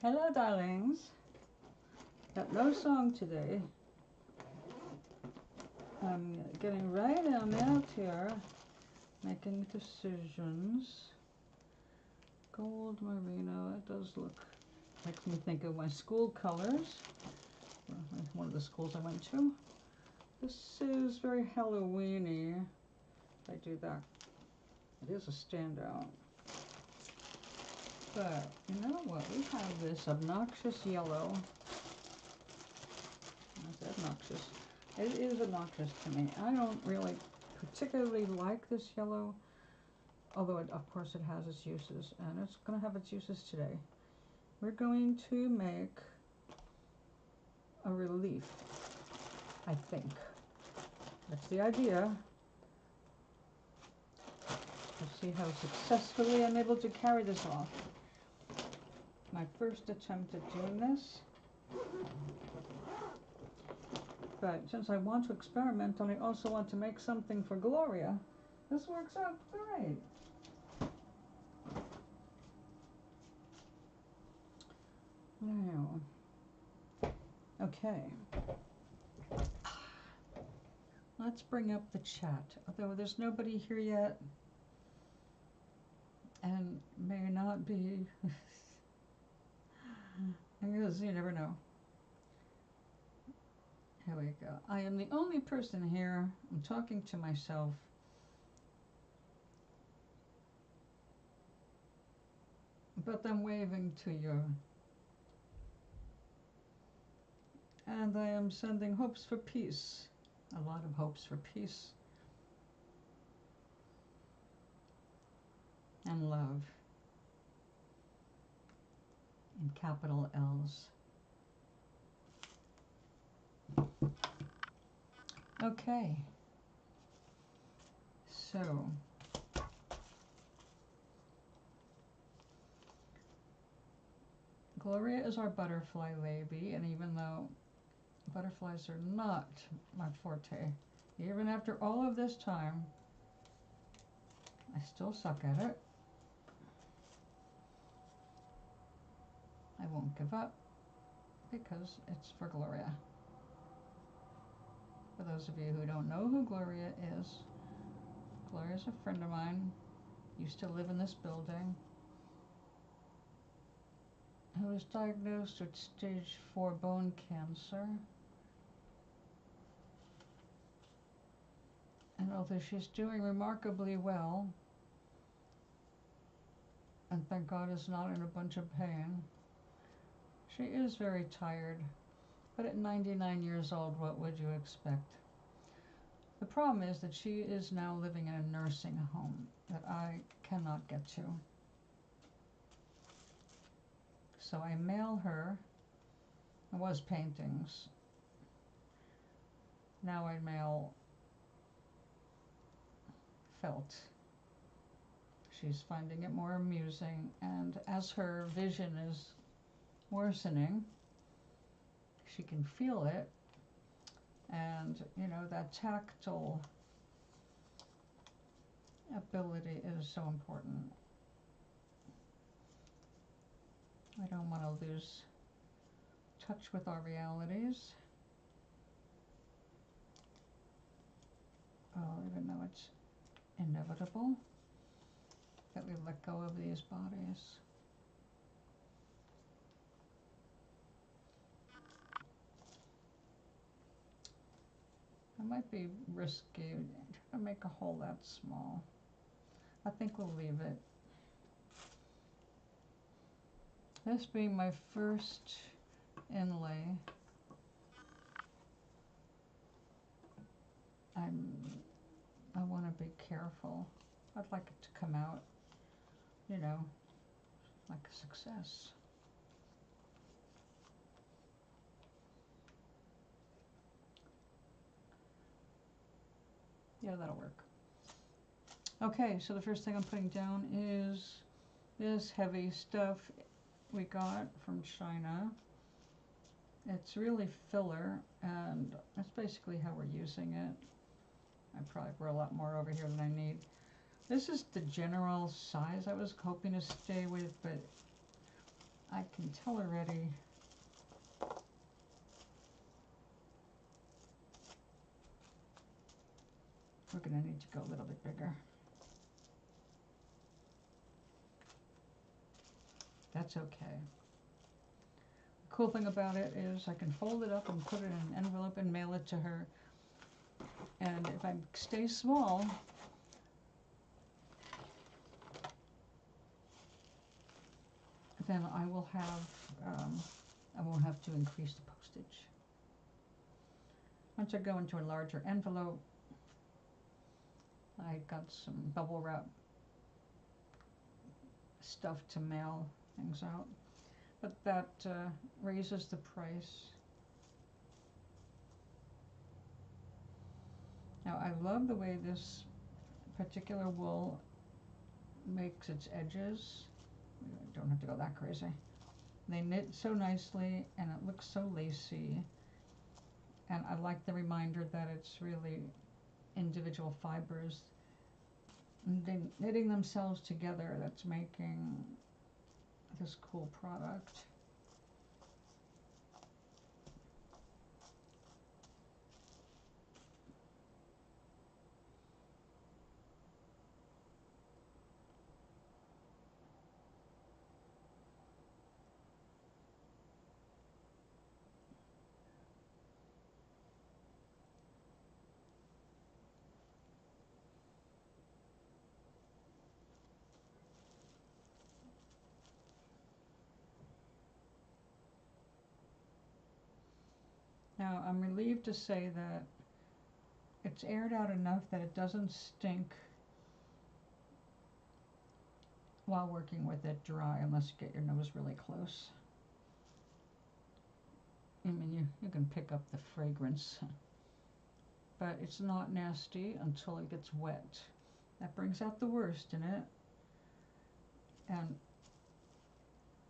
Hello, darlings. Got no song today. I'm getting right on out here, making decisions. Gold merino, it does look, makes me think of my school colors. One of the schools I went to. This is very Halloween-y. If I do that, it is a standout. But you know what? We have this obnoxious yellow. That's obnoxious. It is obnoxious to me. I don't really particularly like this yellow, although of course it has its uses, and it's going to have its uses today. We're going to make a relief, I think. That's the idea. Let's see how successfully I'm able to carry this off. My first attempt at doing this. But since I want to experiment and I also want to make something for Gloria, this works out great. Now, okay. Let's bring up the chat, although there's nobody here yet and may not be, because you never know. Here we go. I am the only person here. I'm talking to myself. But I'm waving to you. And I am sending hopes for peace. A lot of hopes for peace. And love. In capital L's. Okay. So. Gloria is our butterfly lady, and even though butterflies are not my forte, even after all of this time, I still suck at it. I won't give up because it's for Gloria. For those of you who don't know who Gloria is a friend of mine, used to live in this building, who was diagnosed with stage 4 bone cancer. And although she's doing remarkably well, and thank God is not in a bunch of pain, she is very tired. But at 99 years old, what would you expect? The problem is that she is now living in a nursing home that I cannot get to. So I mail her, it was paintings. Now I mail felt. She's finding it more amusing, and as her vision is worsening, she can feel it, and you know, that tactile ability is so important. I don't want to lose touch with our realities. Oh, even though it's inevitable that we let go of these bodies. It might be risky to make a hole that small. I think we'll leave it. This being my first inlay, I want to be careful. I'd like it to come out, you know, like a success. Yeah, that'll work. Okay, so the first thing I'm putting down is this heavy stuff we got from China. It's really filler, and that's basically how we're using it. I probably brought a lot more over here than I need. This is the general size I was hoping to stay with, but I can tell already we're going to need to go a little bit bigger. That's okay. The cool thing about it is I can fold it up and put it in an envelope and mail it to her. And if I stay small, then I will have, I won't have to increase the postage. Once I go into a larger envelope, I got some bubble wrap stuff to mail things out, but that raises the price. Now I love the way this particular wool makes its edges. I don't have to go that crazy. They knit so nicely and it looks so lacy, and I like the reminder that it's really individual fibers knitting themselves together that's making this cool product. Now I'm relieved to say that it's aired out enough that it doesn't stink while working with it dry, unless you get your nose really close. I mean, you can pick up the fragrance, but it's not nasty until it gets wet. That brings out the worst in it. And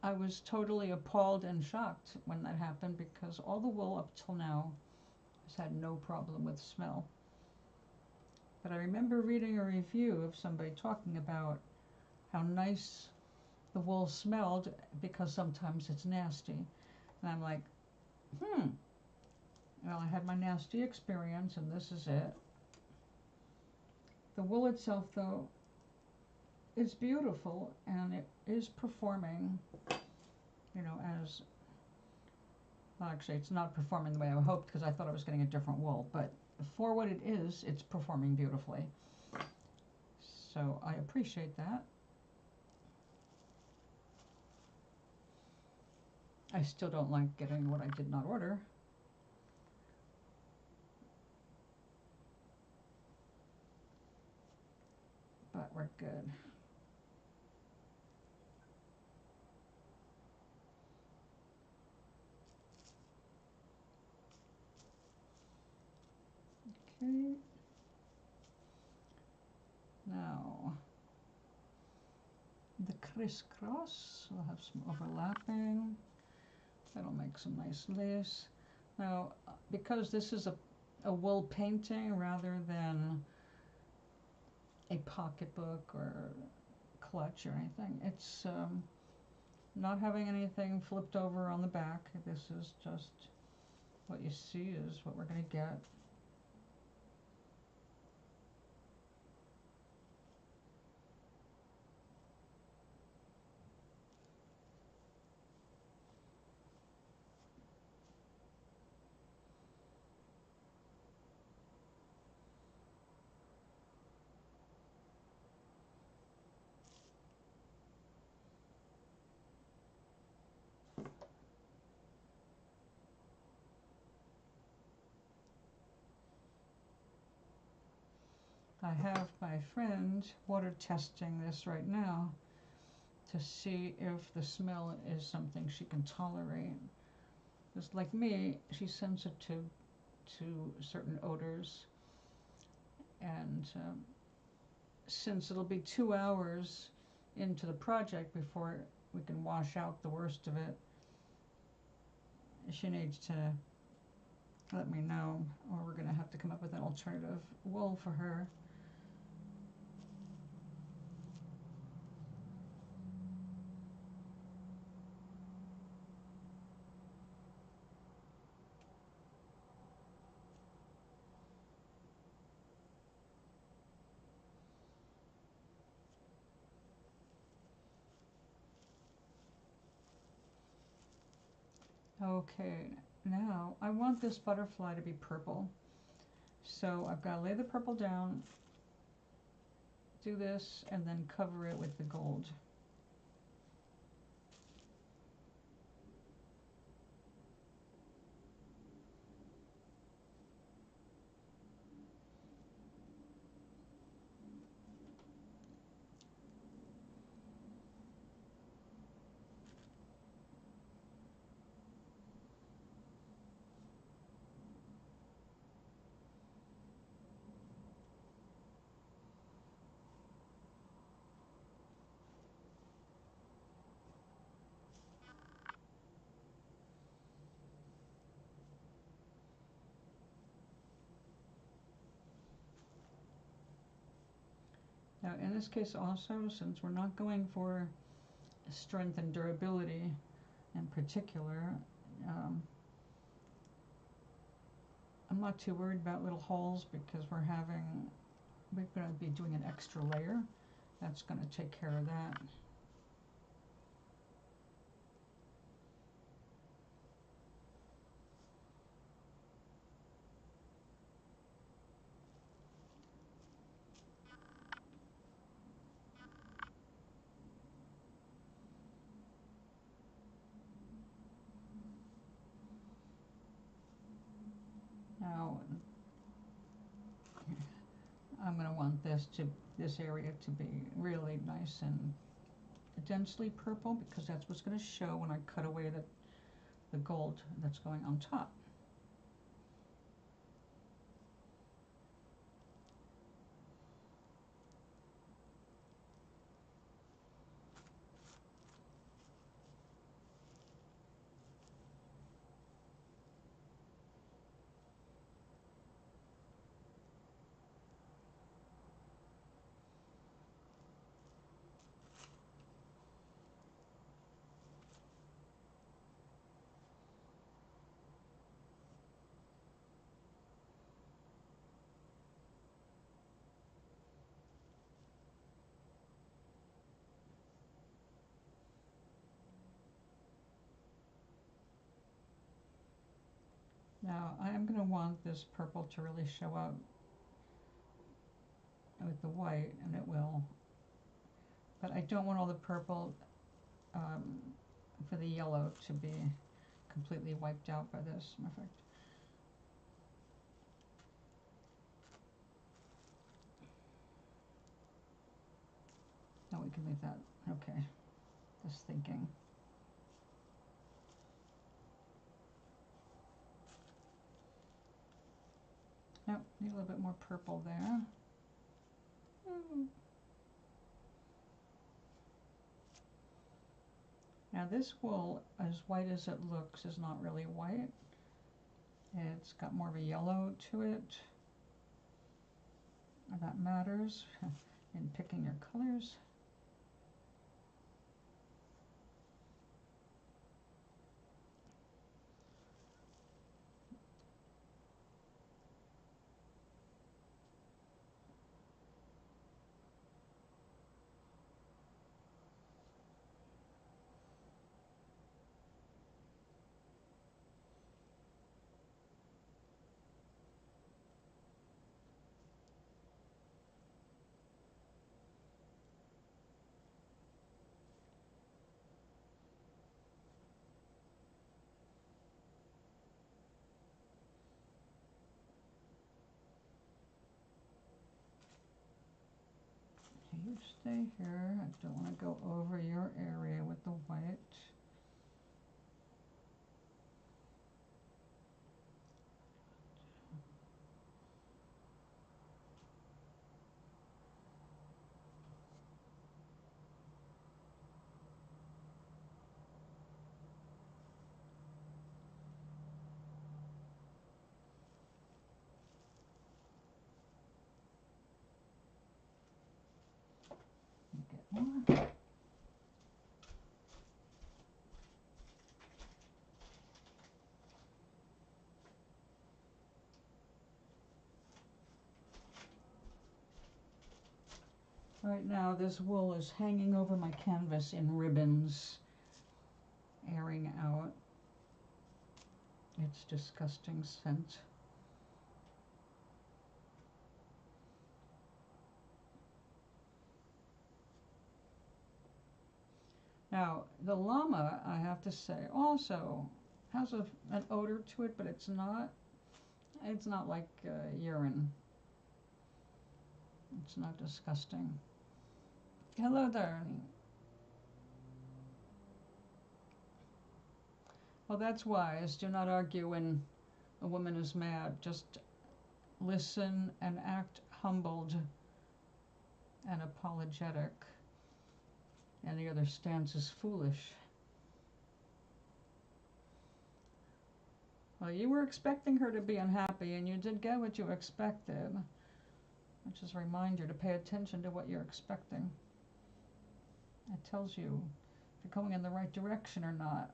I was totally appalled and shocked when that happened, because all the wool up till now has had no problem with smell. But I remember reading a review of somebody talking about how nice the wool smelled because sometimes it's nasty. And I'm like, well, I had my nasty experience and this is it. The wool itself, though, is beautiful and it is performing, you know, as, well, actually it's not performing the way I hoped, because I thought I was getting a different wool, but for what it is, it's performing beautifully. So I appreciate that. I still don't like getting what I did not order. But we're good. Okay. Now, the crisscross, we'll have some overlapping. That'll make some nice lace. Now, because this is a wool painting rather than a pocketbook or clutch or anything, it's not having anything flipped over on the back. This is just what you see is what we're going to get. I have my friend water testing this right now to see if the smell is something she can tolerate. Because like me, she's sensitive to certain odors, and since it'll be 2 hours into the project before we can wash out the worst of it, she needs to let me know, or we're going to have to come up with an alternative wool for her. Okay, now I want this butterfly to be purple. So I've got to lay the purple down, do this, and then cover it with the gold. Now in this case also, since we're not going for strength and durability in particular, I'm not too worried about little holes because we're going to be doing an extra layer. That's going to take care of that. Now, I'm going to want this area to be really nice and densely purple because that's what's going to show when I cut away the gold that's going on top. Now I am going to want this purple to really show up with the white, and it will. But I don't want all the purple for the yellow to be completely wiped out by this effect. Now we can leave that. Okay, just thinking. Nope, need a little bit more purple there. Now this wool, as white as it looks, is not really white. It's got more of a yellow to it. And that matters in picking your colors. You stay here. I don't want to go over your area with the white. Get more. Right now this wool is hanging over my canvas in ribbons, airing out. its disgusting scent. Now, the llama, I have to say, also has an odor to it, but it's not like urine. It's not disgusting. Hello, darling. Well, that's wise. Do not argue when a woman is mad. Just listen and act humbled and apologetic. Any other stance is foolish. Well, you were expecting her to be unhappy, and you did get what you expected. Which is a reminder to pay attention to what you're expecting. It tells you if you're going in the right direction or not.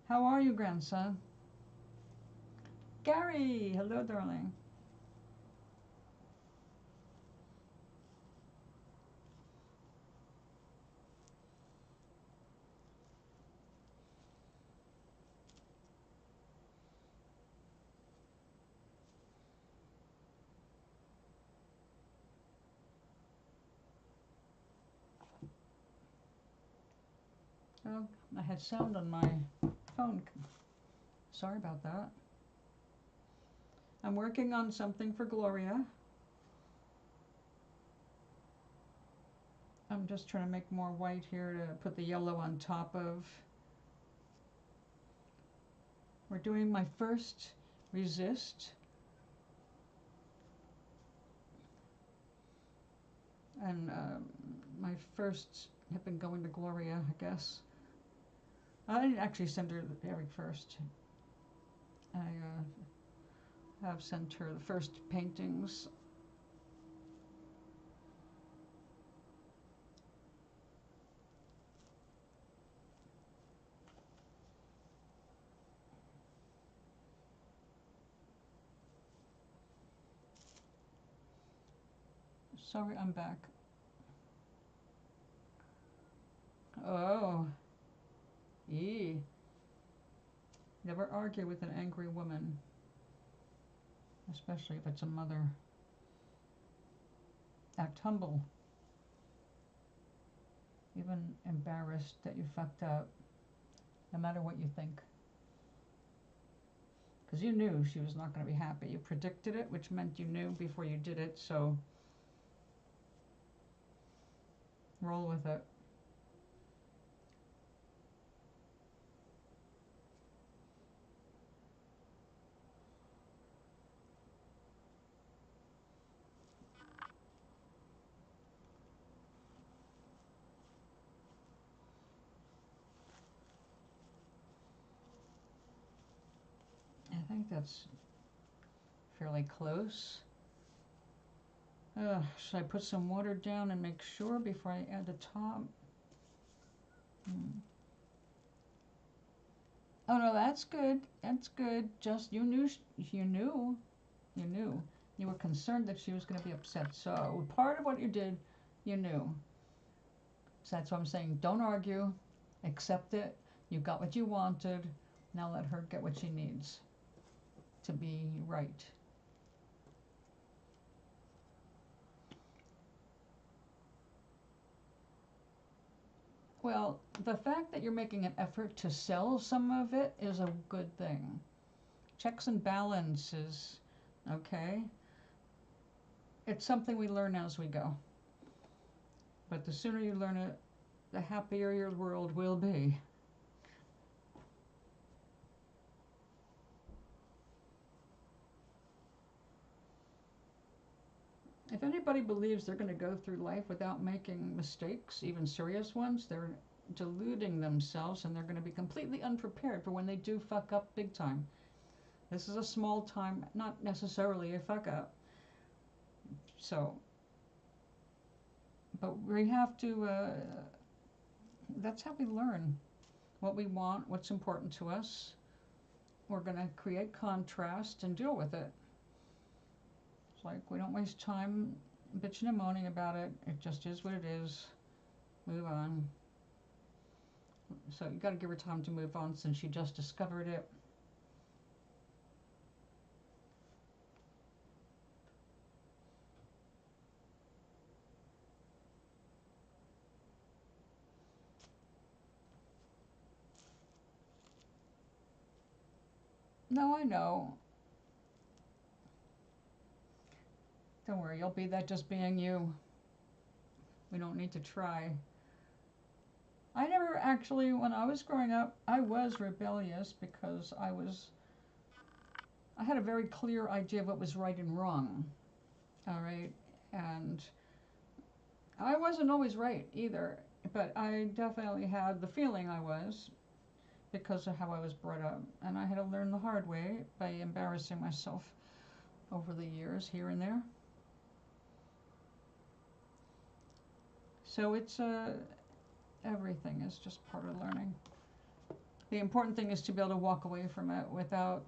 How are you, grandson? Gary! Hello, darling. Oh, I had sound on my phone. Sorry about that. I'm working on something for Gloria. I'm just trying to make more white here to put the yellow on top of. We're doing my first resist. And my first have been going to Gloria, I guess. I didn't actually send her the very first. I have sent her the first paintings. Sorry, I'm back. Oh. Never argue with an angry woman, especially if it's a mother. Act humble. Even embarrassed that you fucked up, no matter what you think. Because you knew she was not going to be happy. You predicted it, which meant you knew before you did it, so roll with it. I think that's fairly close. Should I put some water down and make sure before I add the top? Oh no, that's good. That's good. Just you knew. You were concerned that she was going to be upset. So part of what you did, you knew. So that's what I'm saying. Don't argue. Accept it. You got what you wanted. Now let her get what she needs to be right. Well, the fact that you're making an effort to sell some of it is a good thing. Checks and balances, okay? It's something we learn as we go. But the sooner you learn it, the happier your world will be. If anybody believes they're going to go through life without making mistakes, even serious ones, they're deluding themselves, and they're going to be completely unprepared for when they do fuck up big time. This is a small time, not necessarily a fuck up. So, but we have to, that's how we learn what we want, what's important to us. We're going to create contrast and deal with it. It's like we don't waste time bitching and moaning about it. It just is what it is. Move on. So you got to give her time to move on since she just discovered it. No, I know. Don't worry, you'll be that just being you. We don't need to try. I never actually, when I was growing up, I was rebellious because I had a very clear idea of what was right and wrong. All right. And I wasn't always right either, but I definitely had the feeling I was because of how I was brought up. And I had to learn the hard way by embarrassing myself over the years here and there. So it's everything is just part of learning. The important thing is to be able to walk away from it without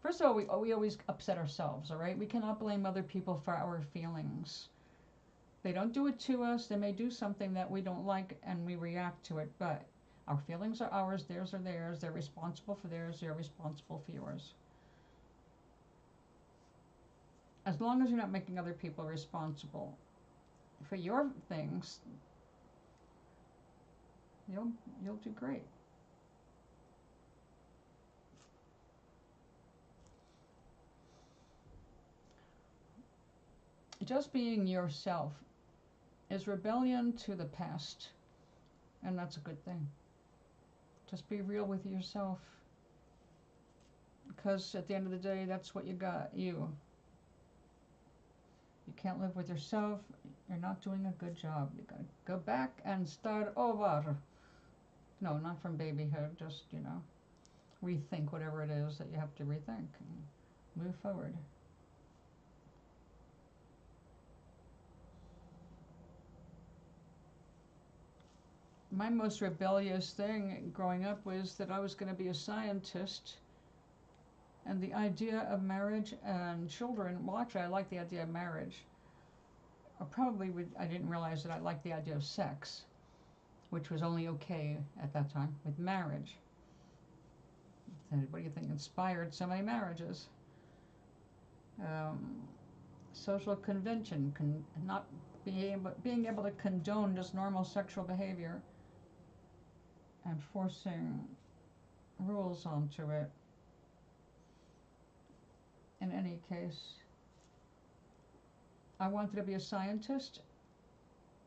first of all, we always upset ourselves, all right? We cannot blame other people for our feelings. They don't do it to us. They may do something that we don't like and we react to it, but our feelings are ours, theirs are theirs. They're responsible for theirs, you're responsible for yours. As long as you're not making other people responsible for your things, you'll do great. Just being yourself is rebellion to the past, and that's a good thing. Just be real with yourself, because at the end of the day, that's what you got, you. You can't live with yourself, you're not doing a good job. You gotta go back and start over. No, not from babyhood, just, rethink whatever it is that you have to rethink and move forward. My most rebellious thing growing up was that I was going to be a scientist, and the idea of marriage and children, well, actually I liked the idea of marriage. I didn't realize that I liked the idea of sex, which was only okay at that time with marriage. What do you think inspired so many marriages? Social convention, not being able to condone just normal sexual behavior and forcing rules onto it. In any case, I wanted to be a scientist.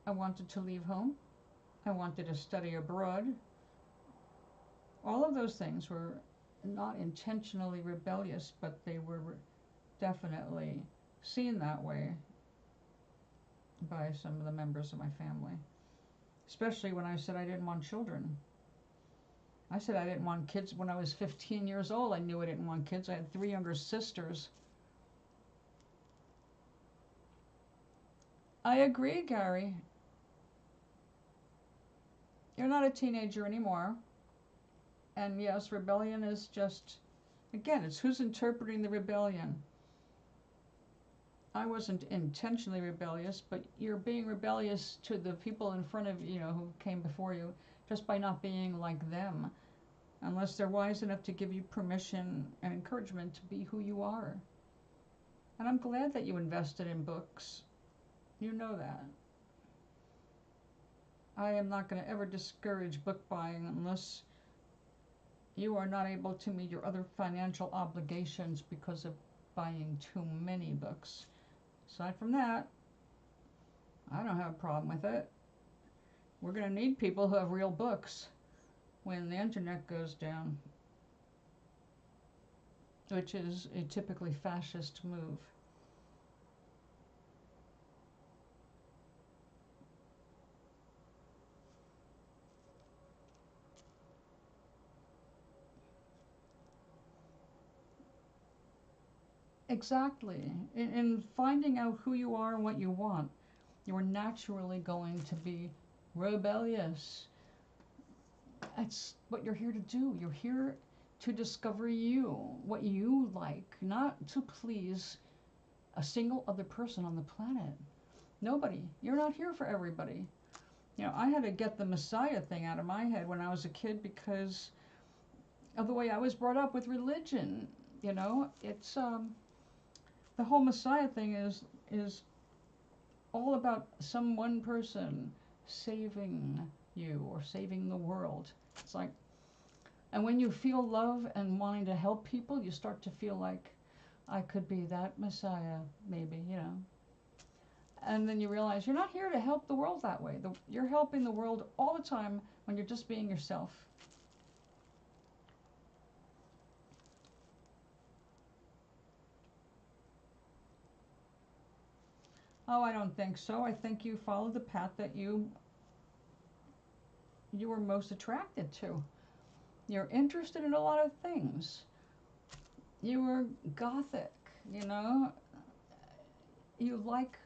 I wanted to leave home. I wanted to study abroad. All of those things were not intentionally rebellious, but they were definitely seen that way by some of the members of my family. Especially when I said I didn't want children. I said I didn't want kids when I was 15 years old. I knew I didn't want kids. I had 3 younger sisters. I agree, Gary. You're not a teenager anymore. And yes, rebellion is just, again, it's who's interpreting the rebellion. I wasn't intentionally rebellious, but you're being rebellious to the people in front of you, who came before you, just by not being like them, unless they're wise enough to give you permission and encouragement to be who you are. And I'm glad that you invested in books. You know that. I am not going to ever discourage book buying unless you are not able to meet your other financial obligations because of buying too many books. Aside from that, I don't have a problem with it. We're going to need people who have real books when the internet goes down, which is a typically fascist move. Exactly. In finding out who you are and what you want, you are naturally going to be rebellious. That's what you're here to do. You're here to discover you, what you like, not to please a single other person on the planet. Nobody. You're not here for everybody. I had to get the Messiah thing out of my head when I was a kid because of the way I was brought up with religion. It's the whole Messiah thing is all about some one person saving you or saving the world. It's like, And when you feel love and wanting to help people, you start to feel like, I could be that Messiah, maybe, you know. And then you realize you're not here to help the world that way. You're helping the world all the time when you're just being yourself. Oh, I don't think so. I think you follow the path that you were most attracted to. You're interested in a lot of things. You were gothic, you know. You like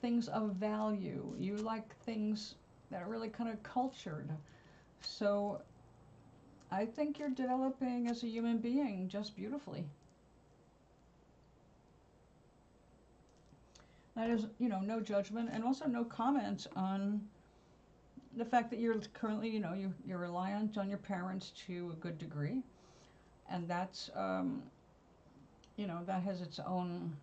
things of value. You like things that are really kind of cultured. So I think you're developing as a human being just beautifully. That is, you know, no judgment and also no comment on the fact that you're currently, you know, you're reliant on your parents to a good degree. And that's, you know, that has its own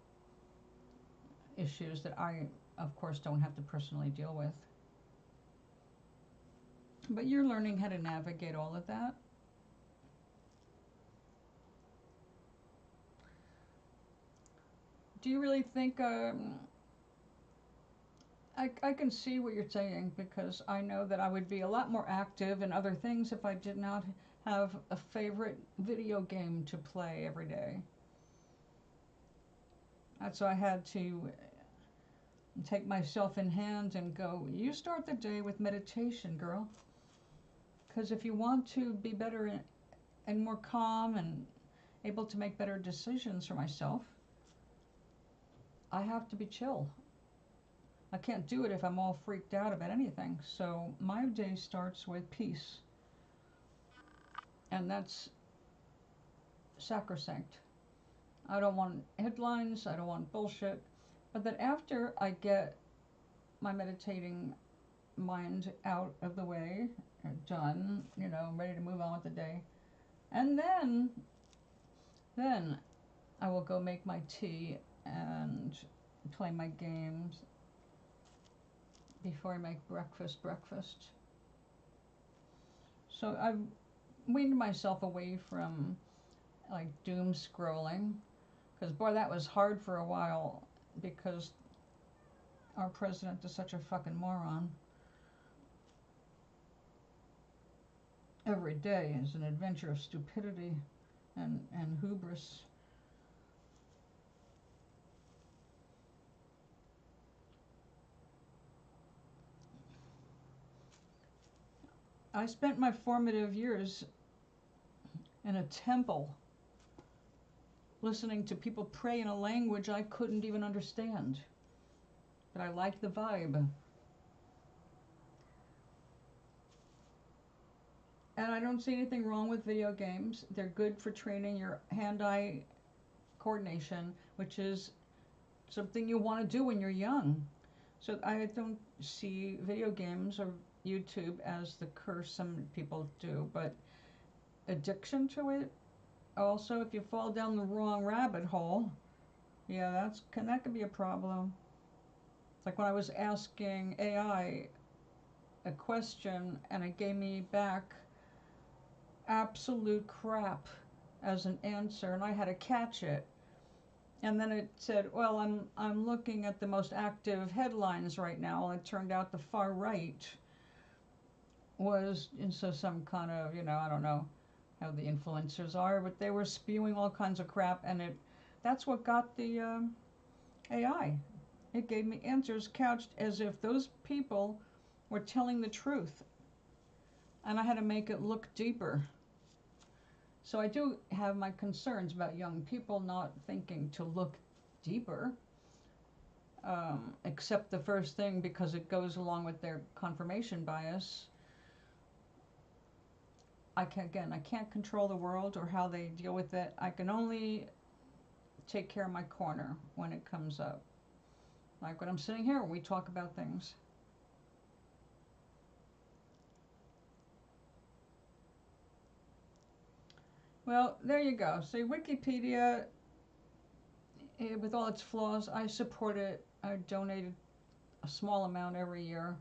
issues that I, of course, don't have to personally deal with. But you're learning how to navigate all of that. Do you really think, I can see what you're saying, because I know that I would be a lot more active in other things if I did not have a favorite video game to play every day. That's why I had to take myself in hand and go, you start the day with meditation, girl. Because if you want to be better and more calm and able to make better decisions for myself, I have to be chill. I can't do it if I'm all freaked out about anything. So my day starts with peace. And that's sacrosanct. I don't want headlines, I don't want bullshit. But that after I get my meditating mind out of the way, done, you know, I'm ready to move on with the day. And then I will go make my tea and play my games before I make breakfast. So I've weaned myself away from like doom scrolling, because boy, that was hard for a while, because our president is such a fucking moron. Every day is an adventure of stupidity and hubris. I spent my formative years in a temple listening to people pray in a language I couldn't even understand. But I liked the vibe. And I don't see anything wrong with video games. They're good for training your hand-eye coordination, which is something you want to do when you're young. So I don't see video games or YouTube as the curse some people do, but addiction to it, also, if you fall down the wrong rabbit hole, yeah, that could be a problem. It's like when I was asking AI a question and it gave me back absolute crap as an answer, and I had to catch it. And then it said, well, I'm looking at the most active headlines right now, and it turned out the far right was into some kind of, you know, I don't know how the influencers are, but they were spewing all kinds of crap, and that's what got the AI. It gave me answers couched as if those people were telling the truth, and I had to make it look deeper. So I do have my concerns about young people not thinking to look deeper, except the first thing, because it goes along with their confirmation bias. I can't control the world or how they deal with it. I can only take care of my corner when it comes up. Like when I'm sitting here, we talk about things. Well, there you go. See, Wikipedia, with all its flaws, I support it. I donated a small amount every year.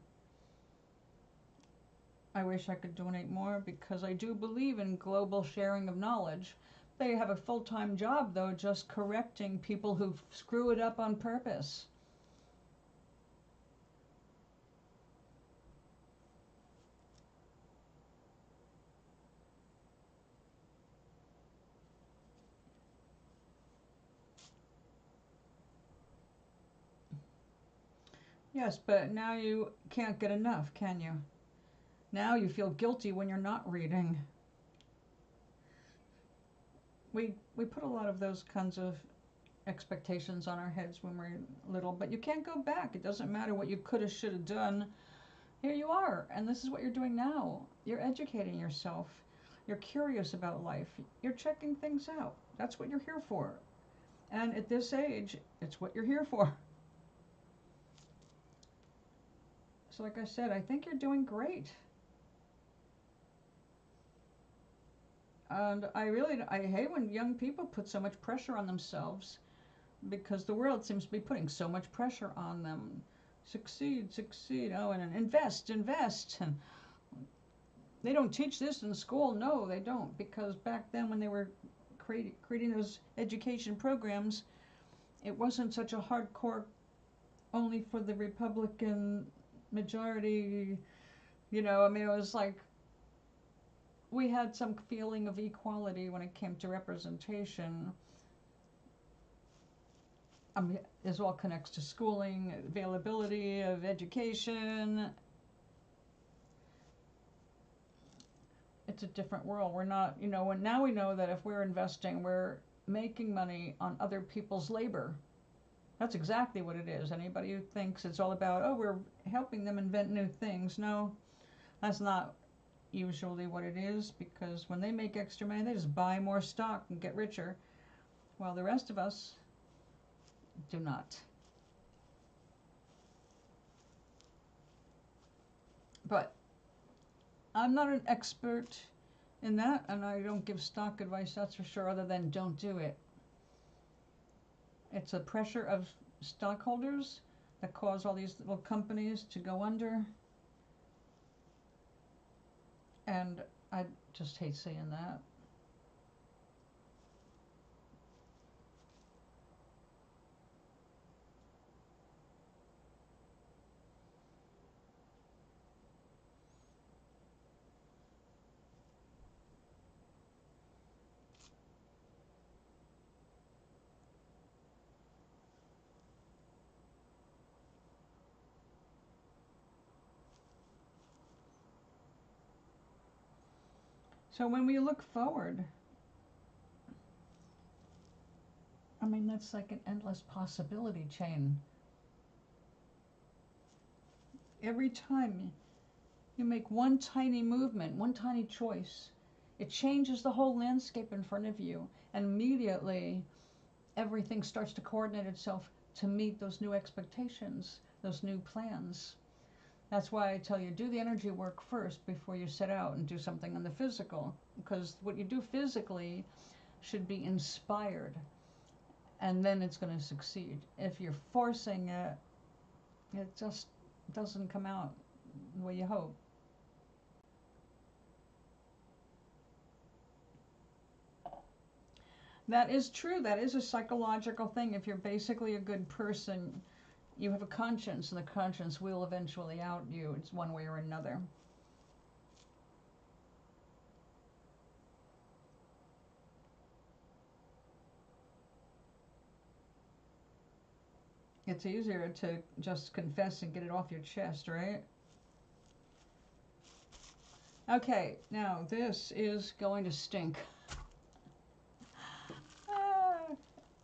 I wish I could donate more because I do believe in global sharing of knowledge. They have a full-time job, though, just correcting people who screw it up on purpose. Yes, but now you can't get enough, can you? Now you feel guilty when you're not reading. We put a lot of those kinds of expectations on our heads when we're little, but you can't go back. It doesn't matter what you could have, should have done. Here you are, and this is what you're doing now. You're educating yourself. You're curious about life. You're checking things out. That's what you're here for. And at this age, it's what you're here for. So like I said, I think you're doing great. And I hate when young people put so much pressure on themselves, because the world seems to be putting so much pressure on them. Succeed, oh, and invest. And they don't teach this in school. No, they don't, because back then when they were creating those education programs, it wasn't such a hardcore only for the Republican majority, you know. I mean, it was like we had some feeling of equality when it came to representation. This all connects to schooling, availability of education. It's a different world. We're not, you know, and now we know that if we're investing, we're making money on other people's labor. That's exactly what it is. Anybody who thinks it's all about, oh, we're helping them invent new things. No, that's not usually what it is, because when they make extra money, they just buy more stock and get richer, while the rest of us do not. But I'm not an expert in that, and I don't give stock advice, that's for sure, other than don't do it. It's a pressure of stockholders that cause all these little companies to go under. And I just hate saying that. So when we look forward, I mean, that's like an endless possibility chain. Every time you make one tiny movement, one tiny choice, it changes the whole landscape in front of you, and immediately everything starts to coordinate itself to meet those new expectations, those new plans. That's why I tell you, do the energy work first before you set out and do something on the physical, because what you do physically should be inspired, and then it's going to succeed. If you're forcing it, it just doesn't come out the way you hope. That is true. That is a psychological thing. If you're basically a good person, you have a conscience, and the conscience will eventually out you. It's one way or another. It's easier to just confess and get it off your chest, right? Okay, now this is going to stink.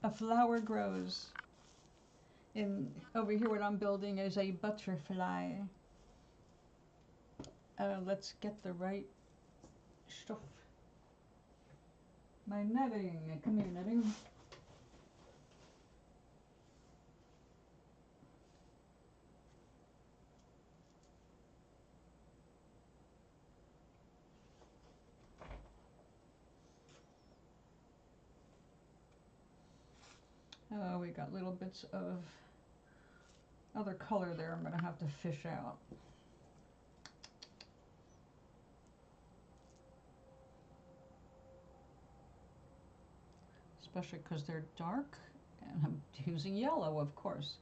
A flower grows. Over here what I'm building is a butterfly. Let's get the right stuff. My netting. Come here, netting. Oh, we got little bits of other color there I'm going to have to fish out. especially because they're dark, and I'm using yellow, of course.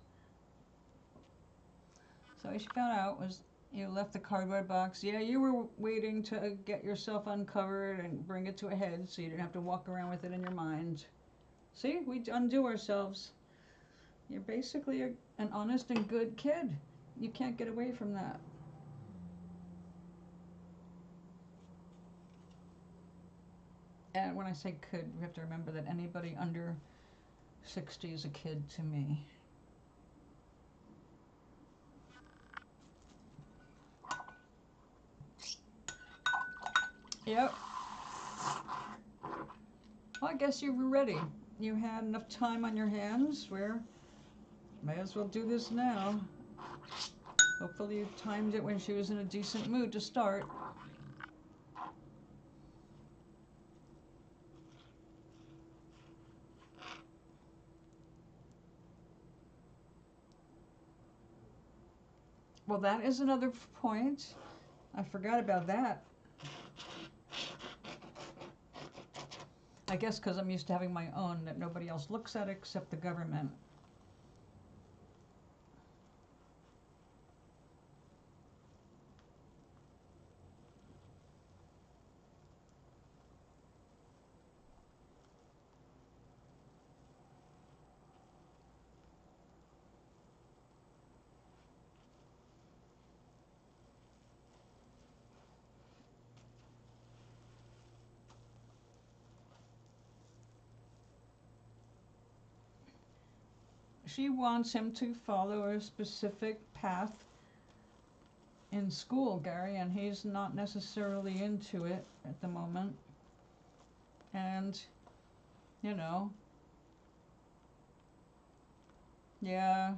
So what she found out was you left the cardboard box. Yeah, you were waiting to get yourself uncovered and bring it to a head so you didn't have to walk around with it in your mind. See, we undo ourselves. You're basically an honest and good kid. You can't get away from that. And when I say kid, we have to remember that anybody under 60 is a kid to me. Yep. Well, I guess you were ready. You had enough time on your hands where may as well do this now. Hopefully you timed it when she was in a decent mood to start. Well, that is another point. I forgot about that. I guess because I'm used to having my own that nobody else looks at except the government. She wants him to follow a specific path in school, Gary, and he's not necessarily into it at the moment. And, you know, yeah.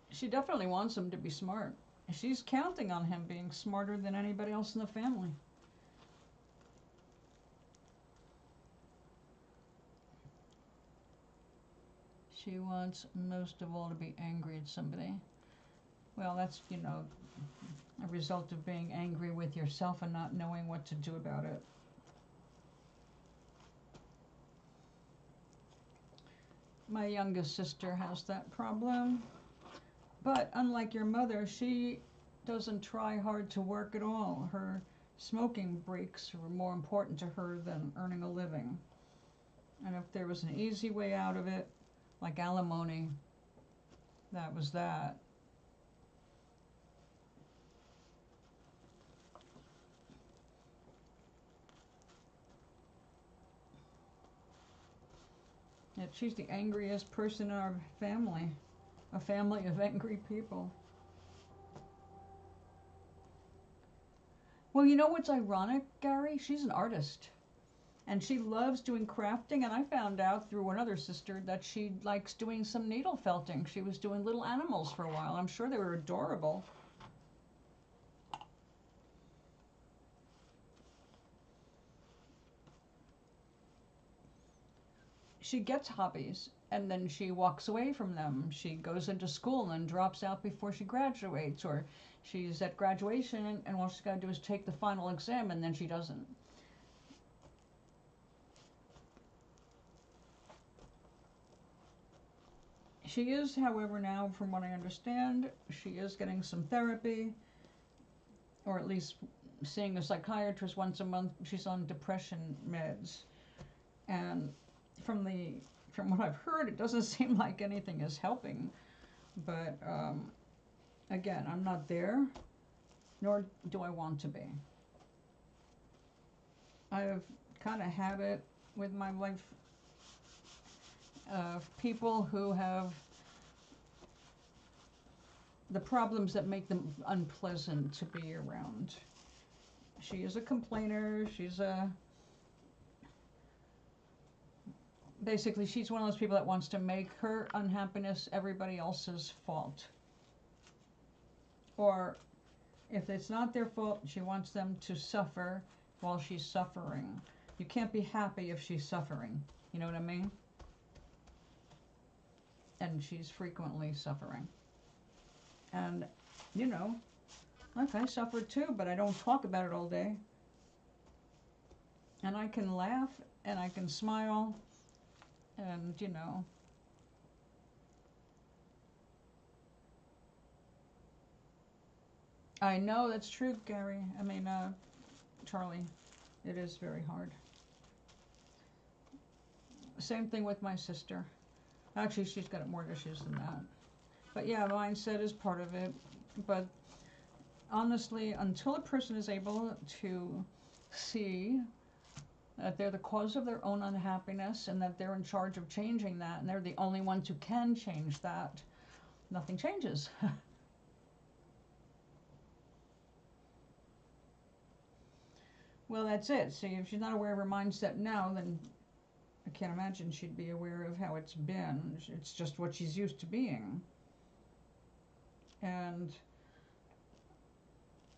She definitely wants him to be smart. She's counting on him being smarter than anybody else in the family. She wants most of all to be angry at somebody. Well, that's, you know, a result of being angry with yourself and not knowing what to do about it. My youngest sister has that problem. But unlike your mother, she doesn't try hard to work at all. Her smoking breaks were more important to her than earning a living. And if there was an easy way out of it, like alimony, that was that. Yet she's the angriest person in our family, a family of angry people. Well, you know what's ironic, Gary? She's an artist. And she loves doing crafting, and I found out through another sister that she likes doing some needle felting. She was doing little animals for a while. I'm sure they were adorable. She gets hobbies, and then she walks away from them. She goes into school and drops out before she graduates, or she's at graduation, and all she's got to do is take the final exam, and then she doesn't. She is, however, now, from what I understand, she is getting some therapy, or at least seeing a psychiatrist once a month. She's on depression meds. And from what I've heard, it doesn't seem like anything is helping. But again, I'm not there, nor do I want to be. I've kind of had it with my life of people who have the problems that make them unpleasant to be around. She is a complainer. Basically, she's one of those people that wants to make her unhappiness everybody else's fault. Or if it's not their fault, she wants them to suffer while she's suffering. You can't be happy if she's suffering. You know what I mean? And she's frequently suffering. And, you know, Look, I suffer too, but I don't talk about it all day. And I can laugh and I can smile and, you know. I know, that's true, Gary. I mean, Charlie, it is very hard. Same thing with my sister. Actually, she's got more issues than that. But yeah, mindset is part of it. But honestly, until a person is able to see that they're the cause of their own unhappiness and that they're in charge of changing that and they're the only ones who can change that, nothing changes. Well, that's it. See, if she's not aware of her mindset now, then I can't imagine she'd be aware of how it's been. It's just what she's used to being. And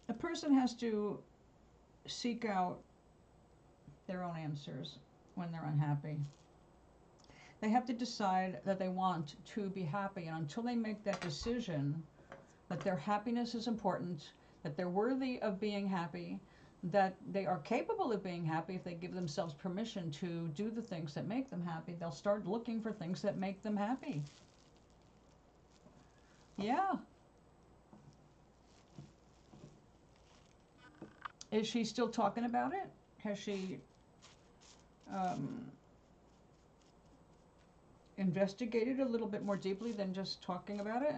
a person has to seek out their own answers when they're unhappy. They have to decide that they want to be happy, and until they make that decision that their happiness is important, that they're worthy of being happy, that they are capable of being happy if they give themselves permission to do the things that make them happy, they'll start looking for things that make them happy. Yeah. Is she still talking about it? Has she investigated a little bit more deeply than just talking about it?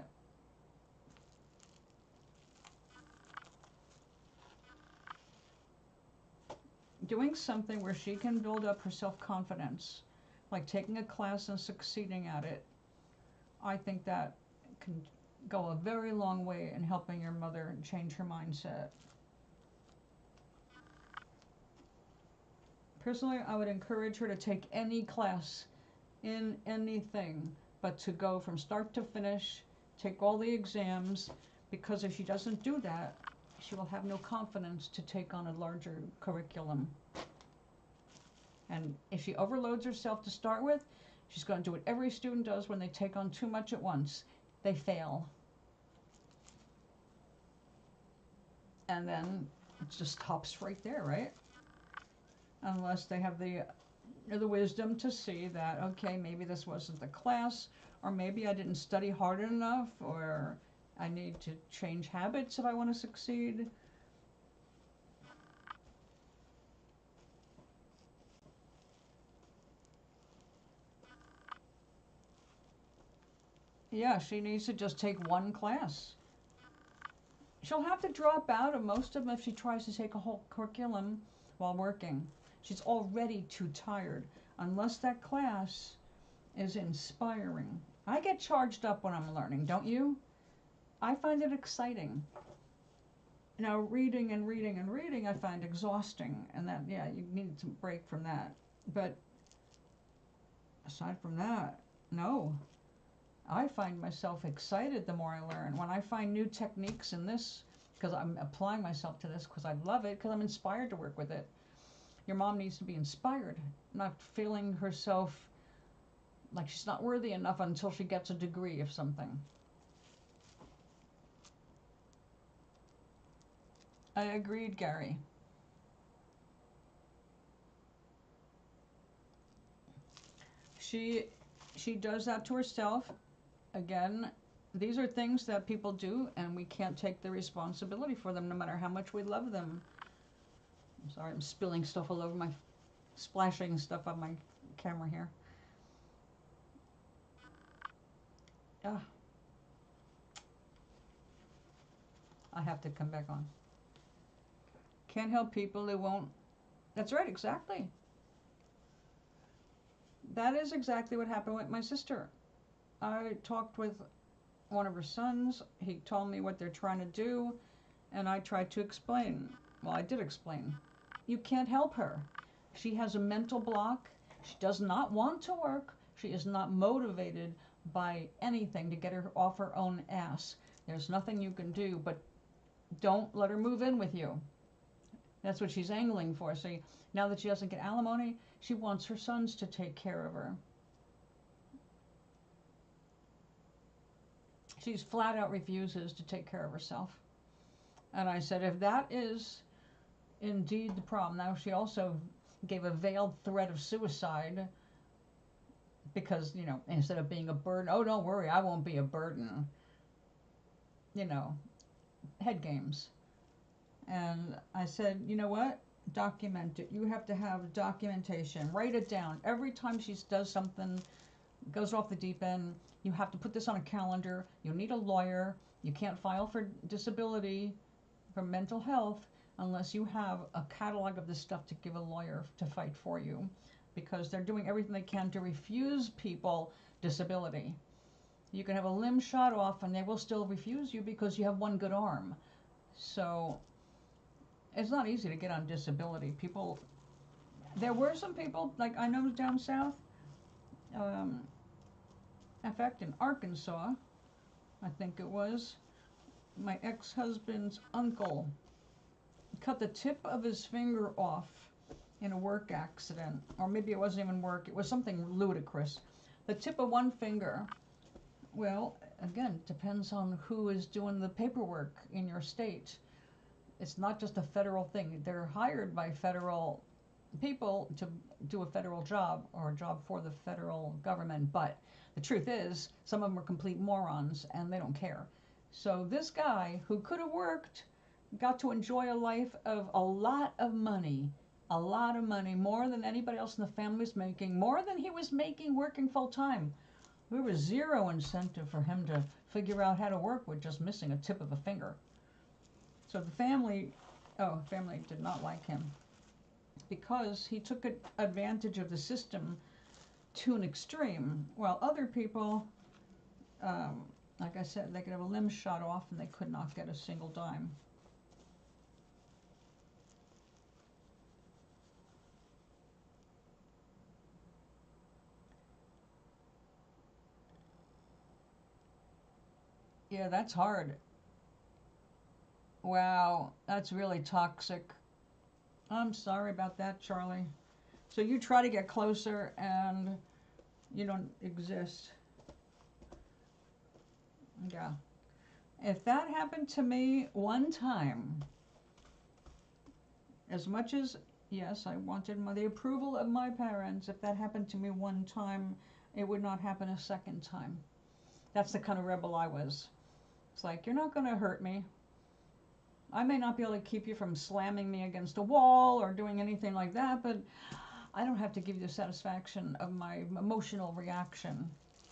Doing something where she can build up her self-confidence, like taking a class and succeeding at it, I think that can go a very long way in helping your mother change her mindset. Personally, I would encourage her to take any class in anything, but to go from start to finish, take all the exams, because if she doesn't do that, she will have no confidence to take on a larger curriculum. And if she overloads herself to start with, she's going to do what every student does when they take on too much at once. They fail. And then it just stops right there, right? Unless they have the wisdom to see that, okay, maybe this wasn't the class, or maybe I didn't study hard enough, or I need to change habits if I want to succeed. Yeah, she needs to just take one class. She'll have to drop out of most of them if she tries to take a whole curriculum while working. She's already too tired, unless that class is inspiring. I get charged up when I'm learning, don't you? I find it exciting. Now, reading and reading and reading I find exhausting, and that, yeah, you need to break from that. But aside from that, no. I find myself excited the more I learn. When I find new techniques in this, because I'm applying myself to this because I love it, because I'm inspired to work with it. Your mom needs to be inspired, not feeling herself like she's not worthy enough until she gets a degree of something. I agreed, Gary. She does that to herself. Again, these are things that people do, and we can't take the responsibility for them no matter how much we love them. I'm sorry, I'm spilling stuff all over my, splashing stuff on my camera here. Ah, I have to come back on. Can't help people who won't. That's right, exactly. That is exactly what happened with my sister. I talked with one of her sons. He told me what they're trying to do, and I tried to explain. Well, I did explain. You can't help her. She has a mental block. She does not want to work. She is not motivated by anything to get her off her own ass. There's nothing you can do, but don't let her move in with you. That's what she's angling for. See, now that she doesn't get alimony, she wants her sons to take care of her. She flat out refuses to take care of herself. And I said, if that is indeed the problem. Now, she also gave a veiled threat of suicide because, you know, instead of being a burden, oh, don't worry, I won't be a burden. You know, head games. And I said, you know what? Document it. You have to have documentation. Write it down. Every time she does something, goes off the deep end, you have to put this on a calendar. You'll need a lawyer. You can't file for disability, for mental health, unless you have a catalog of this stuff to give a lawyer to fight for you, because they're doing everything they can to refuse people disability. You can have a limb shot off and they will still refuse you because you have one good arm. So it's not easy to get on disability. People, there were some people, like I know down south, in fact in Arkansas, I think it was, my ex-husband's uncle cut the tip of his finger off in a work accident, or maybe it wasn't even work, it was something ludicrous. The tip of one finger, well, again, depends on who is doing the paperwork in your state. It's not just a federal thing. They're hired by federal people to do a federal job or a job for the federal government, but the truth is some of them are complete morons and they don't care. So this guy who could have worked got to enjoy a life of a lot of money, more than anybody else in the family was making, more than he was making working full time. There was zero incentive for him to figure out how to work with just missing a tip of a finger. So the family did not like him because he took advantage of the system to an extreme, while other people, like I said, they could have a limb shot off and they could not get a single dime. Yeah, that's hard. Wow, that's really toxic. I'm sorry about that, Charlie. So you try to get closer and you don't exist. Yeah. If that happened to me one time, as much as, yes, I wanted the approval of my parents, if that happened to me one time, it would not happen a second time. That's the kind of rebel I was. It's like, you're not going to hurt me. I may not be able to keep you from slamming me against a wall or doing anything like that, but I don't have to give you the satisfaction of my emotional reaction.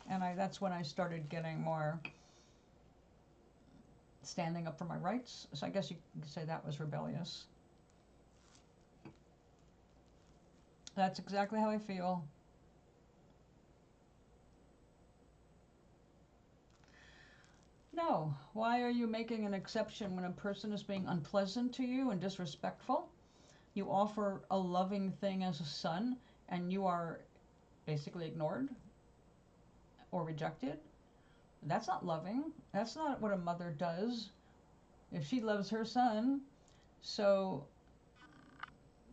And that's when I started getting more standing up for my rights. So I guess you could say that was rebellious. That's exactly how I feel. No. Why are you making an exception when a person is being unpleasant to you and disrespectful? You offer a loving thing as a son and you are basically ignored or rejected. That's not loving. That's not what a mother does if she loves her son. So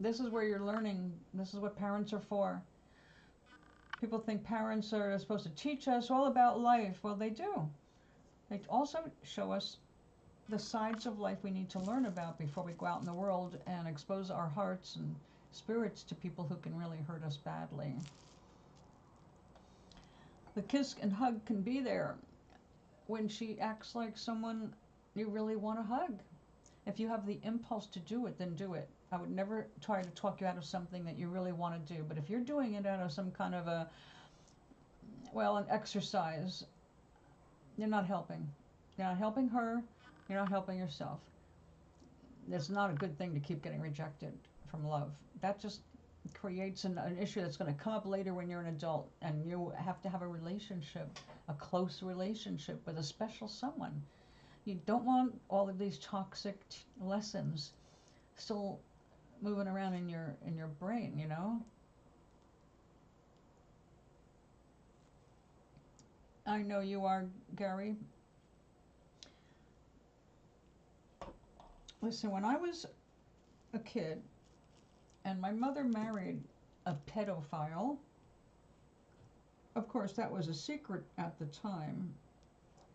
this is where you're learning. This is what parents are for. People think parents are supposed to teach us all about life. Well, they do. They also show us the sides of life we need to learn about before we go out in the world and expose our hearts and spirits to people who can really hurt us badly. The kiss and hug can be there when she acts like someone you really want to hug. If you have the impulse to do it, then do it. I would never try to talk you out of something that you really want to do. But if you're doing it out of some kind of an exercise, you're not helping. You're not helping her. You're not helping yourself. It's not a good thing to keep getting rejected from love. That just creates an issue that's going to come up later when you're an adult and you have to have a relationship, a close relationship with a special someone. You don't want all of these toxic lessons still moving around in your brain, you know? I know you are, Gary. Listen, when I was a kid and my mother married a pedophile, of course that was a secret at the time,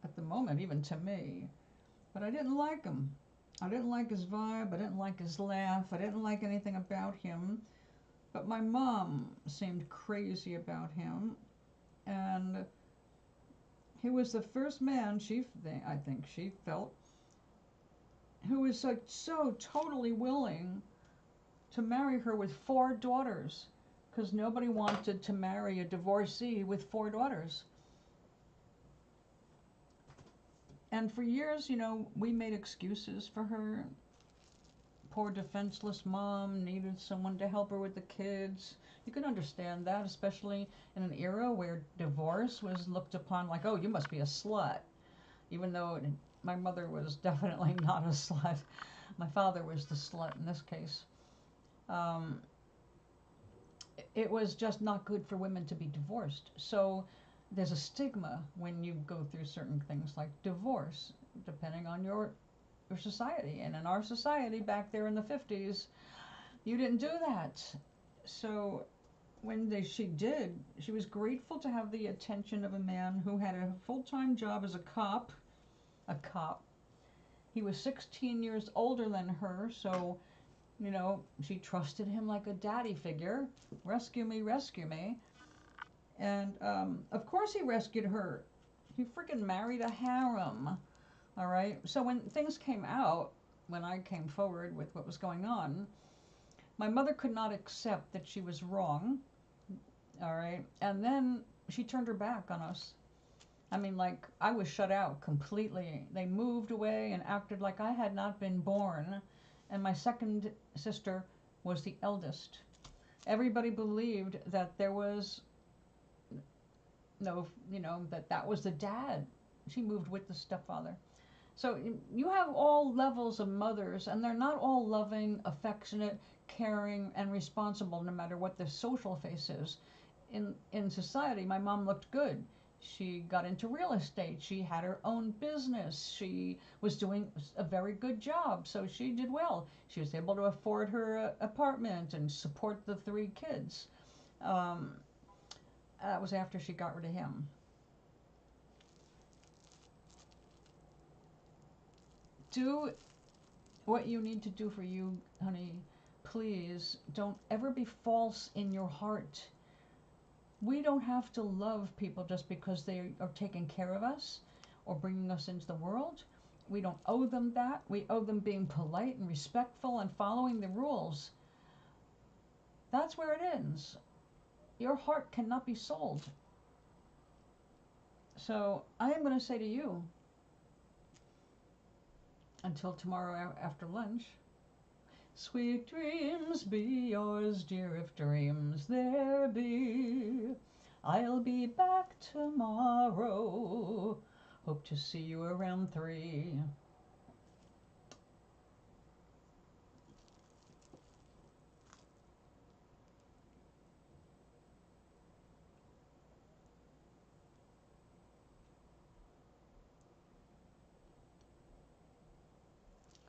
at the moment, even to me, but I didn't like him. I didn't like his vibe, I didn't like his laugh, I didn't like anything about him. But my mom seemed crazy about him, and he was the first man I think she felt, who was like so totally willing to marry her with 4 daughters, because nobody wanted to marry a divorcee with 4 daughters. And for years, you know, we made excuses for her. Poor defenseless mom needed someone to help her with the kids. You can understand that, especially in an era where divorce was looked upon like, oh, you must be a slut. Even though my mother was definitely not a slut. My father was the slut in this case. It was just not good for women to be divorced. So there's a stigma when you go through certain things like divorce, depending on your society. And in our society back there in the 50s, you didn't do that. So when she did, she was grateful to have the attention of a man who had a full-time job as a cop. He was 16 years older than her, so, you know, she trusted him like a daddy figure. Rescue me, rescue me. And, of course he rescued her. He freaking married a harem. All right. So when things came out, when I came forward with what was going on, my mother could not accept that she was wrong. All right. And then she turned her back on us. I mean, like, I was shut out completely. They moved away and acted like I had not been born. And my second sister was the eldest. Everybody believed that there was no, you know, that was the dad. She moved with the stepfather. So you have all levels of mothers, and they're not all loving, affectionate, caring, and responsible, no matter what their social face is. In society, my mom looked good. She got into real estate. She had her own business. She was doing a very good job, so she did well. She was able to afford her apartment and support the 3 kids. That was after she got rid of him. Do what you need to do for you, honey. Please don't ever be false in your heart. We don't have to love people just because they are taking care of us or bringing us into the world. We don't owe them that. We owe them being polite and respectful and following the rules. That's where it ends. Your heart cannot be sold. So I am going to say to you, until tomorrow after lunch, sweet dreams be yours, dear, if dreams there be. I'll be back tomorrow. Hope to see you around 3.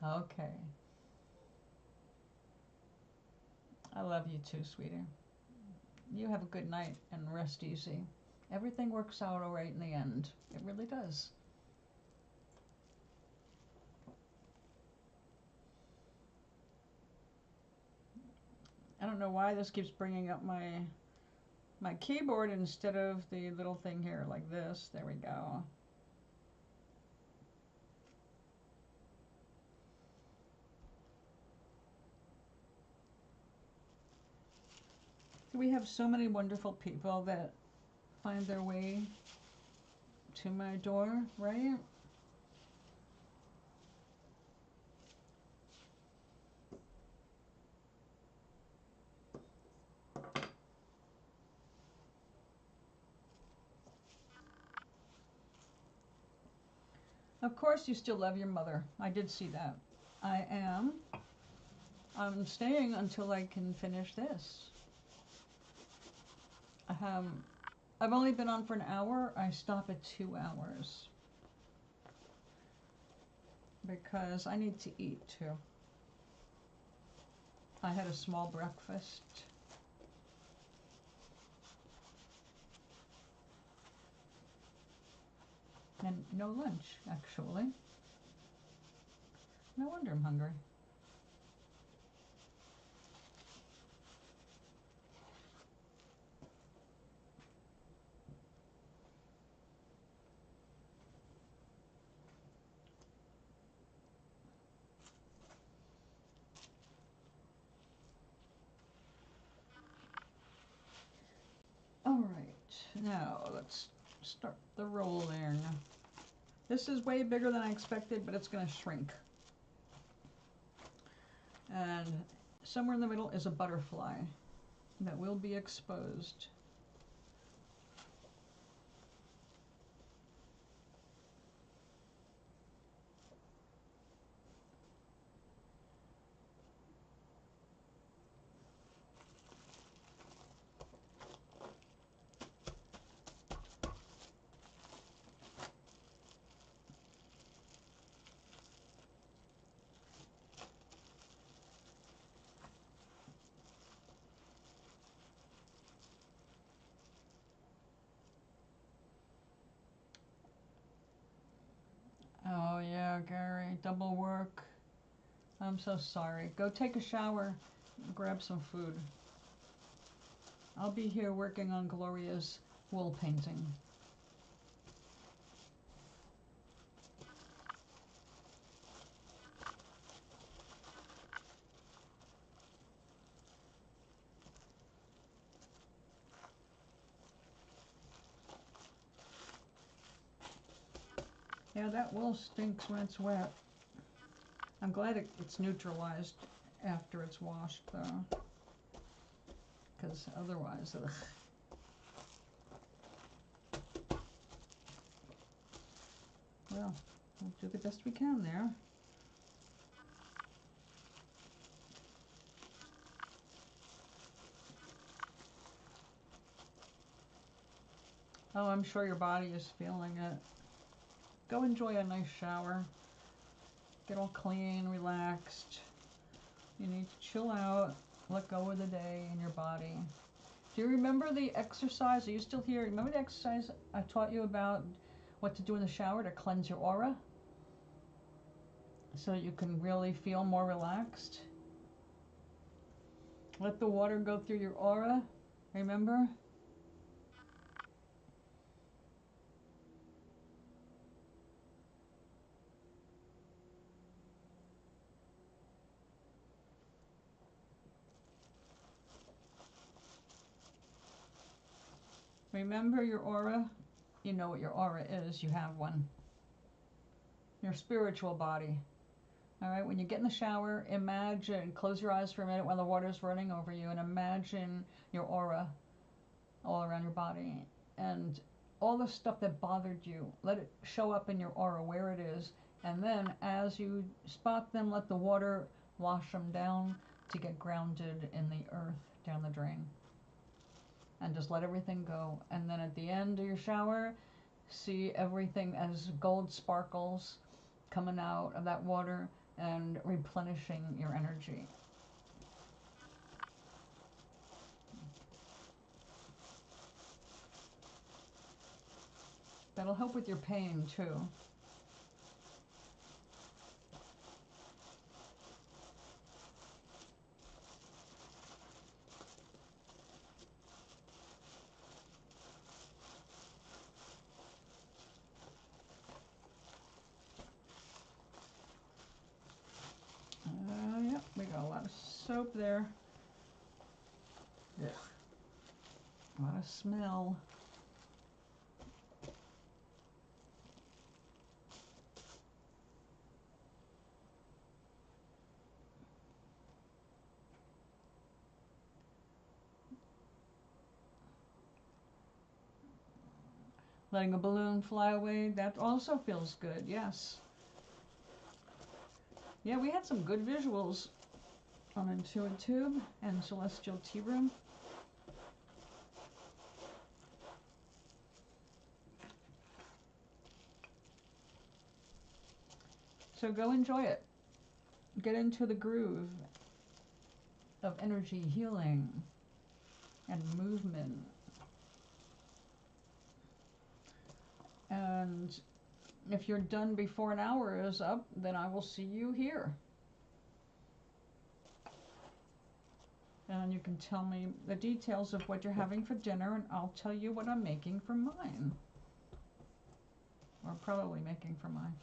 Okay. I love you too, sweetie. You have a good night and rest easy. Everything works out all right in the end. It really does. I don't know why this keeps bringing up my keyboard instead of the little thing here like this. There we go. We have so many wonderful people that find their way to my door, right? Of course you still love your mother. I did see that. I'm staying until I can finish this. I've only been on for an hour. I stop at 2 hours. Because I need to eat too. I had a small breakfast. And no lunch, actually. No wonder I'm hungry. All right, now let's start the rolling. This is way bigger than I expected, but it's going to shrink. And somewhere in the middle is a butterfly that will be exposed. Oh yeah, Gary, double work. I'm so sorry. Go take a shower, grab some food. I'll be here working on Gloria's wool painting. Yeah, that wool stinks when it's wet. I'm glad it's neutralized after it's washed, though. Because otherwise, ugh. Well, we'll do the best we can there. Oh, I'm sure your body is feeling it. Go enjoy a nice shower. Get all clean, relaxed. You need to chill out, let go of the day and your body. Do you remember the exercise? Are you still here? Remember the exercise I taught you about what to do in the shower to cleanse your aura? So you can really feel more relaxed? Let the water go through your aura. Remember? Remember your aura? You know what your aura is. You have one. Your spiritual body. All right, when you get in the shower, imagine, close your eyes for a minute while the water's running over you, and imagine your aura all around your body. And all the stuff that bothered you, let it show up in your aura where it is. And then as you spot them, let the water wash them down to get grounded in the earth down the drain. And just let everything go. And then at the end of your shower, see everything as gold sparkles coming out of that water and replenishing your energy. That'll help with your pain too. Yep, we got a lot of soap there. Yeah. A lot of smell. Letting a balloon fly away, that also feels good, yes. Yeah, we had some good visuals on Intuitube and Celestial Tea Room. So go enjoy it. Get into the groove of energy healing and movement. And If you're done before an hour is up, then I will see you here. And you can tell me the details of what you're having for dinner, and I'll tell you what I'm making for mine. Or probably making for mine.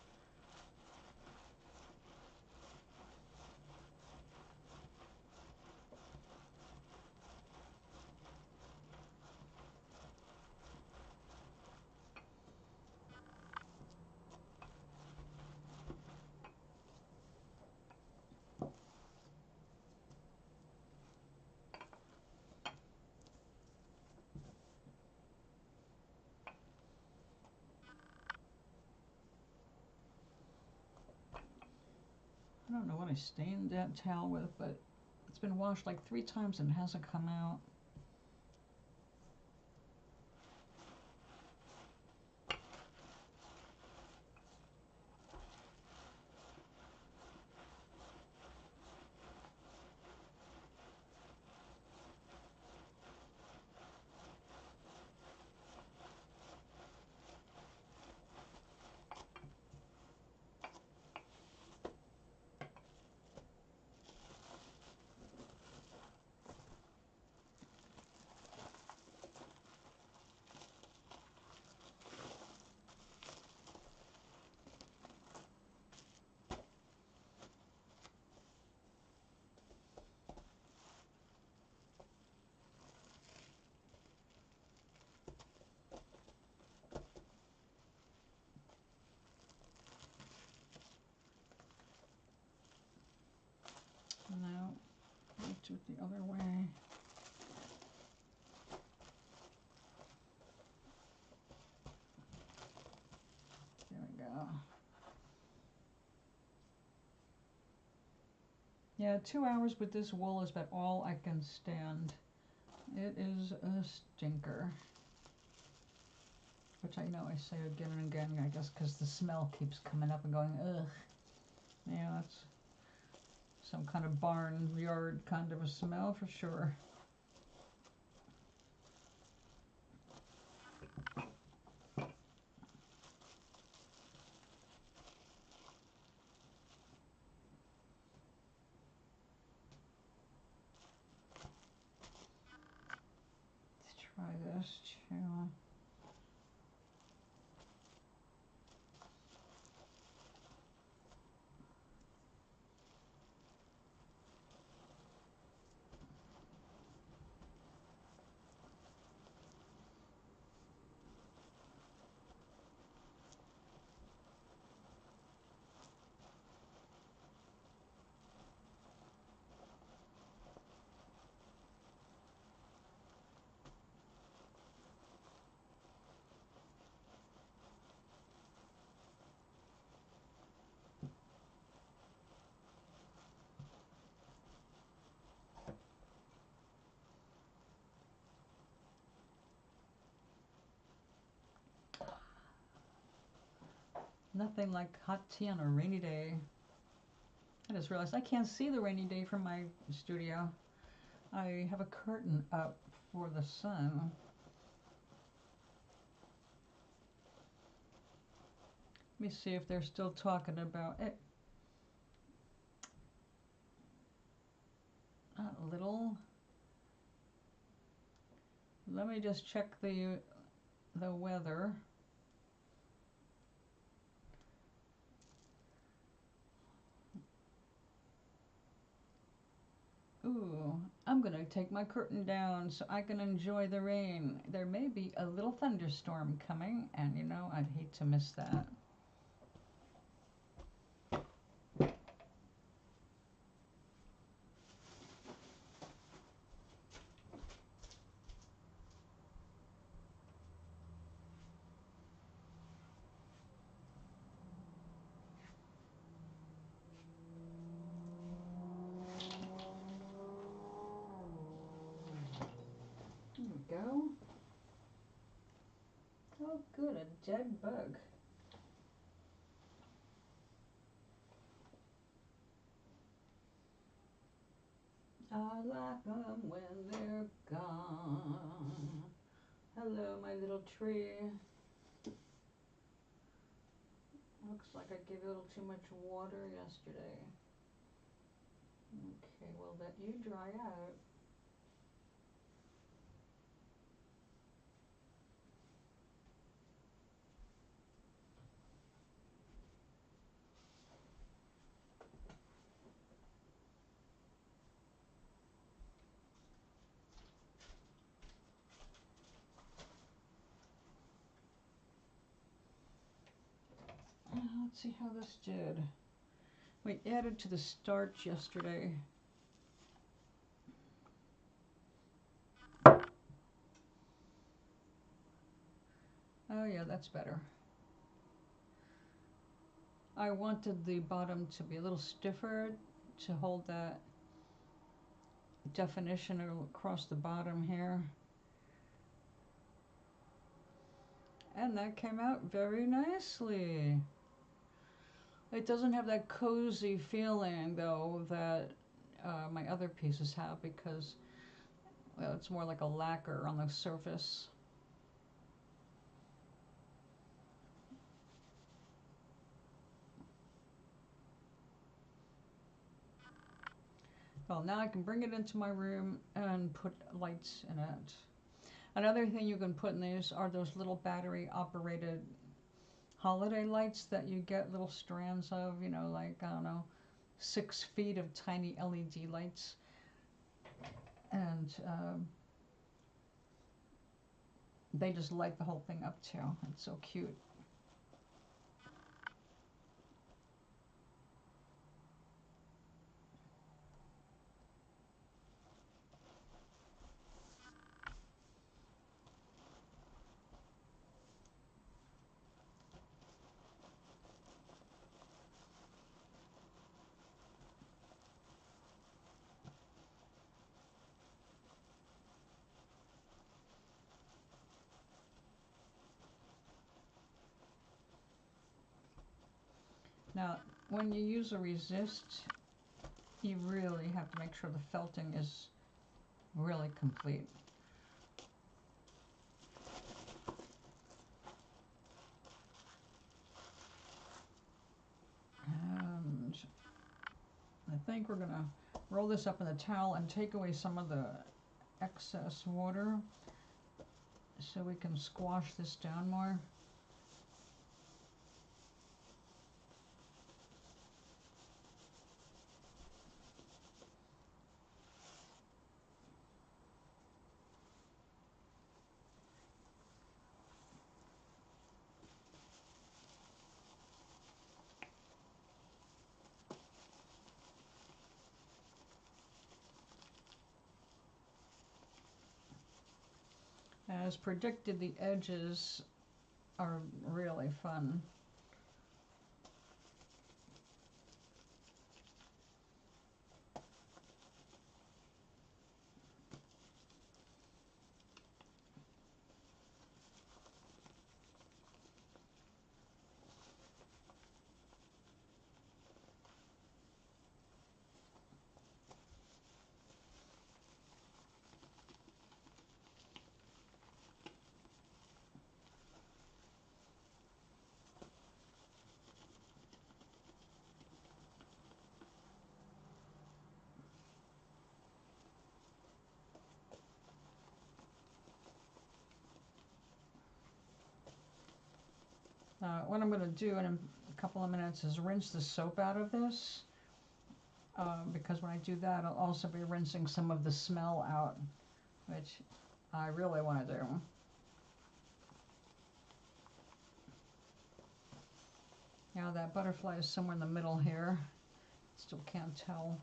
I don't know what I stained that towel with, but it's been washed like 3 times and it hasn't come out. No, let's do it the other way. There we go. Yeah, 2 hours with this wool is about all I can stand. It is a stinker. Which I know I say again and again, I guess because the smell keeps coming up and going, ugh. Yeah, that's some kind of barnyard kind of a smell for sure. Let's try this too. Nothing like hot tea on a rainy day. I just realized I can't see the rainy day from my studio. I have a curtain up for the sun. Let me see if they're still talking about it. A little. Let me just check the weather. Ooh, I'm gonna take my curtain down so I can enjoy the rain. There may be a little thunderstorm coming, and you know, I'd hate to miss that. There we go. Oh, good, a dead bug. I like them when they're gone. Hello, my little tree. Looks like I gave it a little too much water yesterday. Okay, well let you dry out. Let's see how this did. We added to the starch yesterday. Oh yeah, that's better. I wanted the bottom to be a little stiffer to hold that definition across the bottom here. And that came out very nicely. It doesn't have that cozy feeling though that my other pieces have, because, well, it's more like a lacquer on the surface. Well, now I can bring it into my room and put lights in it. Another thing you can put in these are those little battery operated holiday lights that you get little strands of, you know, like, I don't know, 6 feet of tiny LED lights. And they just light the whole thing up too. It's so cute. Now, when you use a resist, you really have to make sure the felting is really complete. And I think we're gonna roll this up in the towel and take away some of the excess water so we can squash this down more. As predicted, the edges are really fun. What I'm going to do in a couple of minutes is rinse the soap out of this, because when I do that, I'll also be rinsing some of the smell out, which I really want to do. Now that butterfly is somewhere in the middle here. Still can't tell.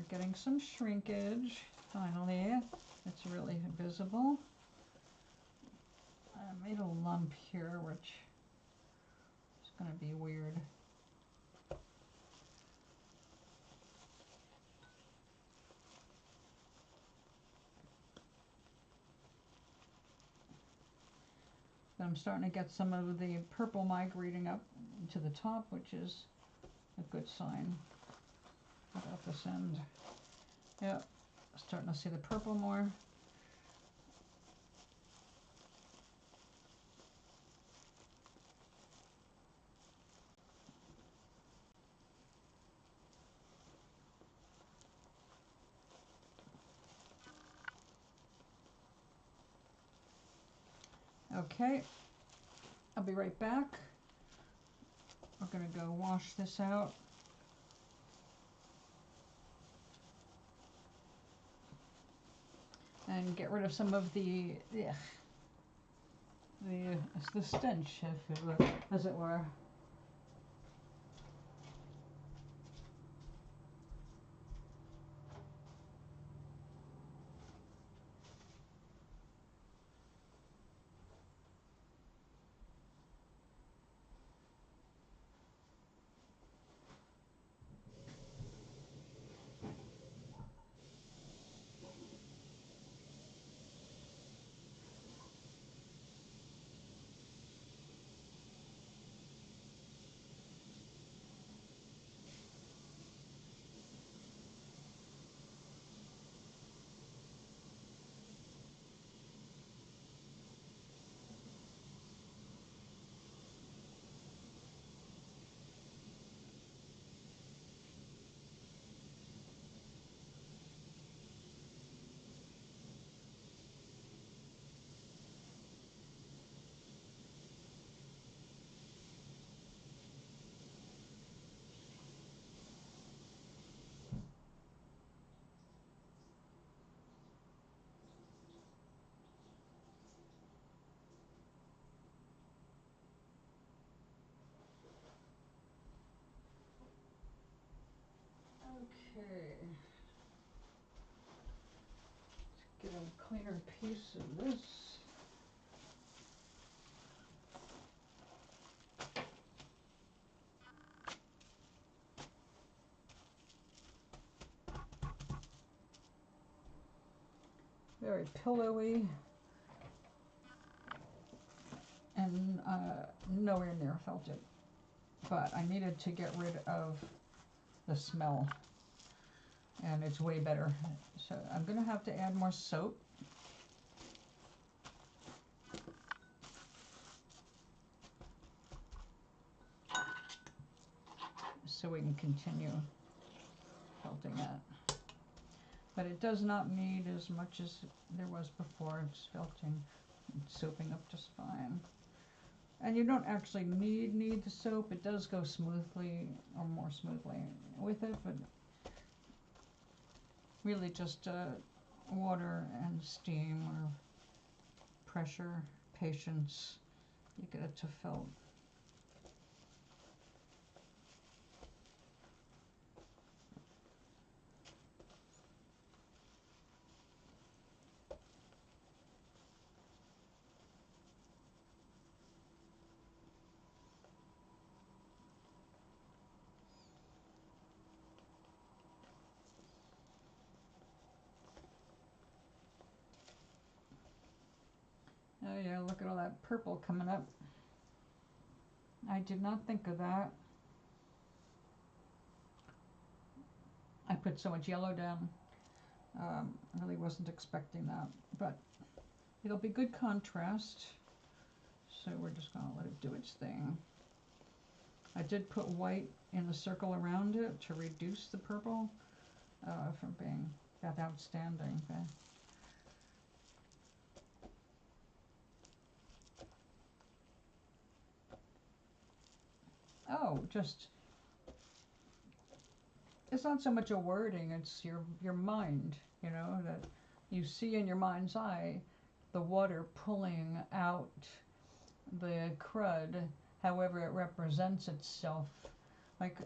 Getting some shrinkage finally. It's really visible. I made a lump here, which is going to be weird. I'm starting to get some of the purple migrating up to the top, which is a good sign about this end. Yep, starting to see the purple more. Okay, I'll be right back. We're going to go wash this out. And get rid of some of the stench, as it were. Okay. Let's get a cleaner piece of this. Very pillowy and nowhere near felt it. But I needed to get rid of the smell, and it's way better. So I'm going to have to add more soap. So we can continue felting that. But it does not need as much as there was before. It's felting, it's soaping up just fine. And you don't actually need the soap. It does go smoothly, or more smoothly with it, but really just water and steam or pressure, patience, you get it to felt. Oh yeah, look at all that purple coming up. I did not think of that. I put so much yellow down. Really wasn't expecting that, but it'll be good contrast. So we're just going to let it do its thing. I did put white in the circle around it to reduce the purple from being that outstanding. Okay. Oh, just, it's not so much a wording, it's your mind, you know, that you see in your mind's eye the water pulling out the crud, however it represents itself. Like,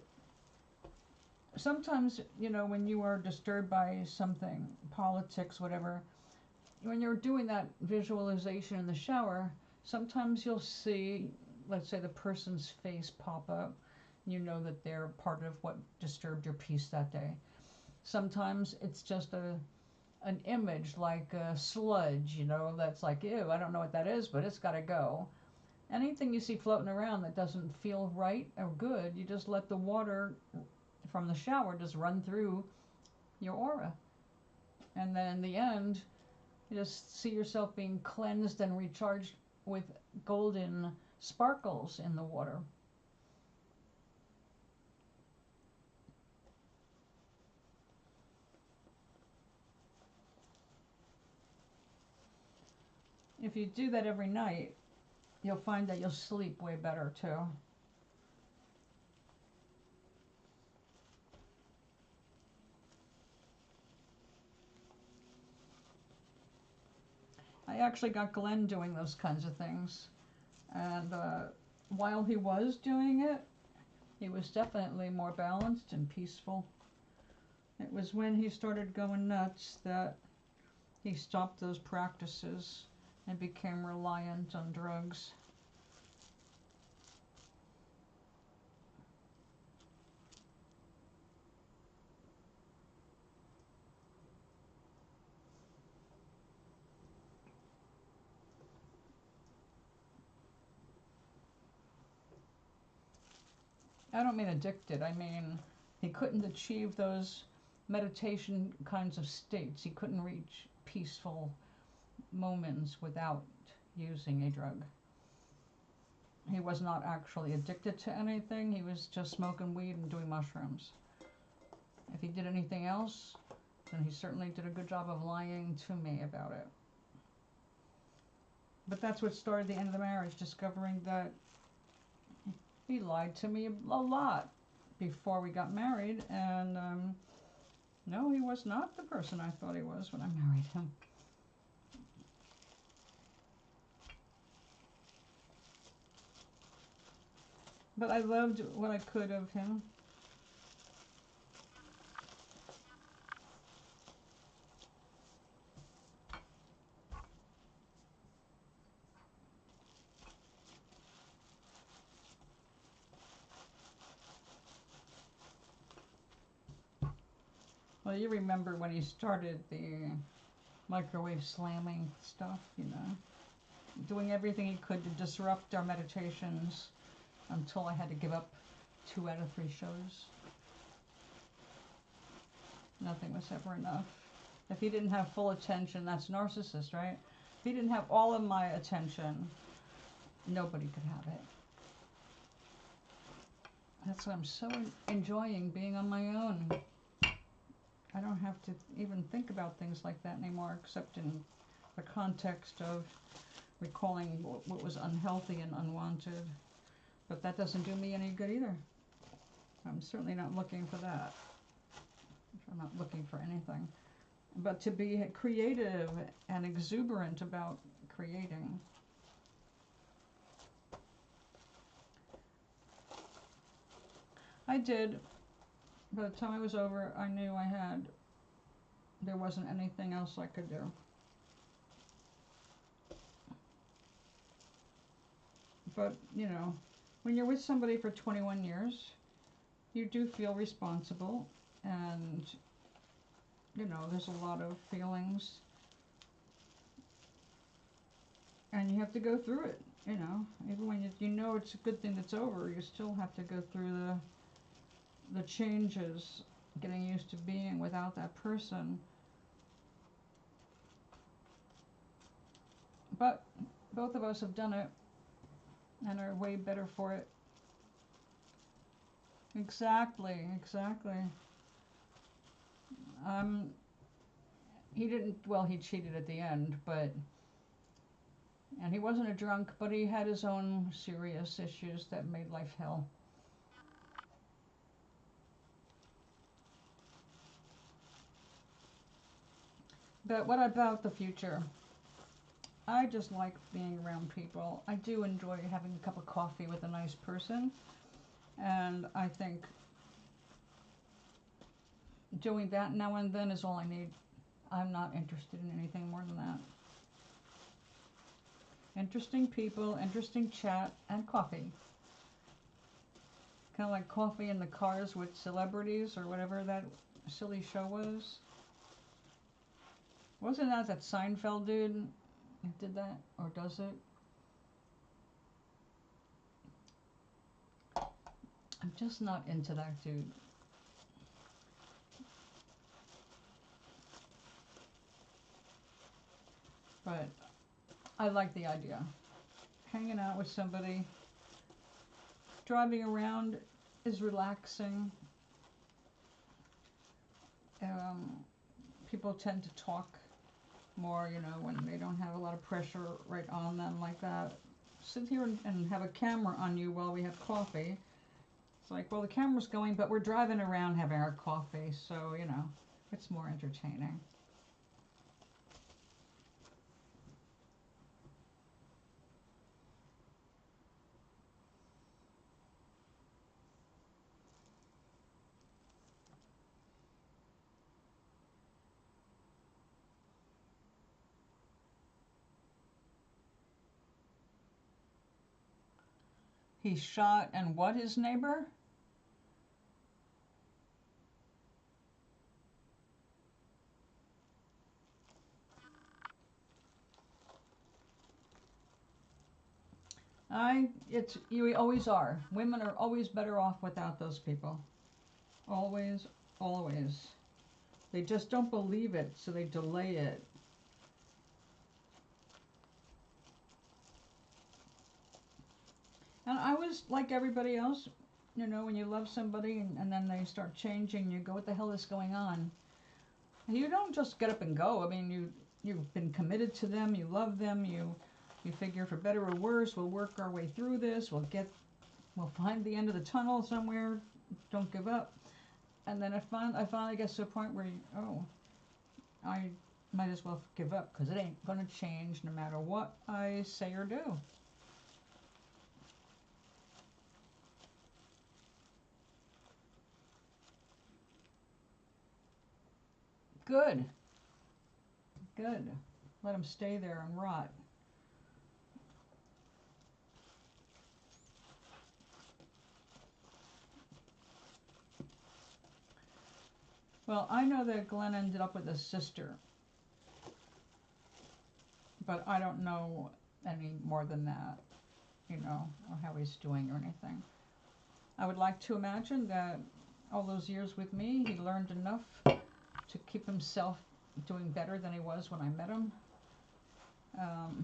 sometimes, you know, when you are disturbed by something, politics, whatever, when you're doing that visualization in the shower, sometimes you'll see, let's say, the person's face pop up. You know that they're part of what disturbed your peace that day. Sometimes it's just an image like a sludge, you know, that's like, ew, I don't know what that is, but it's got to go. anything you see floating around that doesn't feel right or good, you just let the water from the shower just run through your aura. And then in the end, you just see yourself being cleansed and recharged with golden sparkles in the water. If you do that every night, you'll find that you'll sleep way better too. I actually got Glenn doing those kinds of things, and while he was doing it, he was definitely more balanced and peaceful. It was when he started going nuts that he stopped those practices and became reliant on drugs. I don't mean addicted, I mean he couldn't achieve those meditation kinds of states. He couldn't reach peaceful moments without using a drug. He was not actually addicted to anything. He was just smoking weed and doing mushrooms. If he did anything else, then he certainly did a good job of lying to me about it. But that's what started the end of the marriage, discovering that he lied to me a lot before we got married, and no, he was not the person I thought he was when I married him. But I loved what I could of him. Well, you remember when he started the microwave slamming stuff, you know, doing everything he could to disrupt our meditations until I had to give up 2 out of 3 shows. Nothing was ever enough. If he didn't have full attention, that's narcissist, right? If he didn't have all of my attention, nobody could have it. That's why I'm so enjoying being on my own. I don't have to even think about things like that anymore, except in the context of recalling what was unhealthy and unwanted. But that doesn't do me any good either. I'm certainly not looking for that. I'm not looking for anything. But to be creative and exuberant about creating. I did. By the time it was over, I knew there wasn't anything else I could do. But, you know, when you're with somebody for 21 years, you do feel responsible, and, you know, there's a lot of feelings, and you have to go through it, you know. Even when you know it's a good thing that's over, you still have to go through the changes, getting used to being without that person. But both of us have done it and are way better for it. Exactly. He cheated at the end, and he wasn't a drunk, but he had his own serious issues that made life hell. But what about the future? I just like being around people. I do enjoy having a cup of coffee with a nice person, and I think doing that now and then is all I need. I'm not interested in anything more than that. Interesting people, interesting chat, and coffee. Kind of like Coffee in the Cars with Celebrities, or whatever that silly show was. Wasn't that Seinfeld dude who did that, or does it? I'm just not into that dude. But I like the idea. Hanging out with somebody, driving around is relaxing. People tend to talk more, you know, when they don't have a lot of pressure right on them like that. Sit here and have a camera on you while we have coffee. It's like, well, the camera's going, but we're driving around having our coffee, so, you know, it's more entertaining. He shot and what, his neighbor? You always are. Women are always better off without those people. Always, always. They just don't believe it, so they delay it. And I was like everybody else, you know, when you love somebody and then they start changing, you go, what the hell is going on? You don't just get up and go. I mean, you've been committed to them, you love them, you figure for better or worse, we'll work our way through this, we'll find the end of the tunnel somewhere, don't give up. And then I finally get to a point where, I might as well give up, because it ain't going to change no matter what I say or do. Good. Good. Let him stay there and rot. Well, I know that Glenn ended up with a sister, but I don't know any more than that, you know, or how he's doing or anything. I would like to imagine that all those years with me, he learned enough to keep himself doing better than he was when I met him.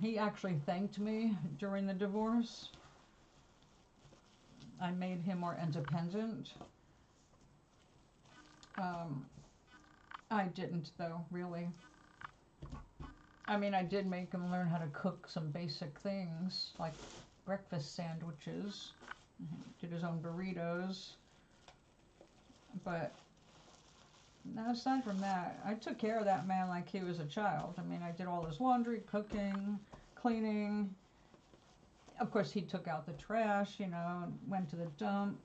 He actually thanked me during the divorce. I made him more independent. I didn't, though, really. I mean, I did make him learn how to cook some basic things, like breakfast sandwiches. He did his own burritos. But aside from that, I took care of that man like he was a child. I mean, I did all his laundry, cooking, cleaning. Of course, he took out the trash, you know, went to the dump.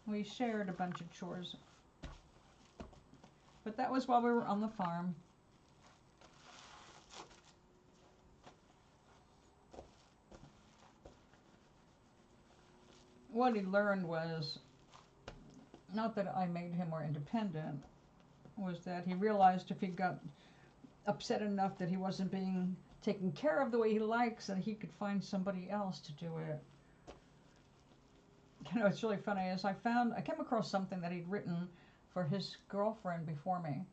We shared a bunch of chores. But that was while we were on the farm. What he learned was, not that I made him more independent, was that he realized if he got upset enough that he wasn't being taken care of the way he likes, that he could find somebody else to do it. You know, it's really funny, is I came across something that he'd written for his girlfriend before me.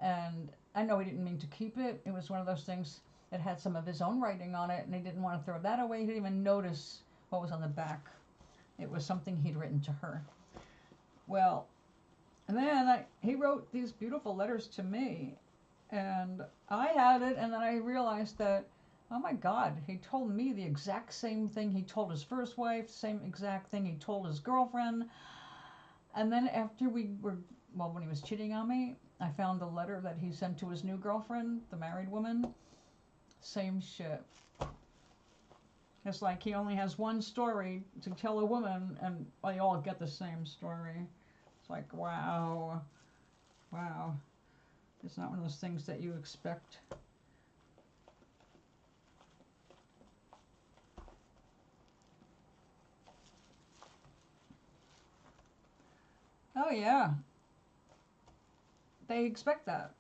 And I know he didn't mean to keep it. It was one of those things that had some of his own writing on it, and he didn't want to throw that away. He didn't even notice what was on the back. It was something he'd written to her. Well, and then he wrote these beautiful letters to me, and I had it, and then I realized that, oh my God, he told me the exact same thing he told his first wife, same exact thing he told his girlfriend. And then after when he was cheating on me, I found the letter that he sent to his new girlfriend, the married woman. Same shit. It's like he only has one story to tell a woman, and they all get the same story. It's like, wow. Wow. It's not one of those things that you expect. Oh, yeah. They expect that.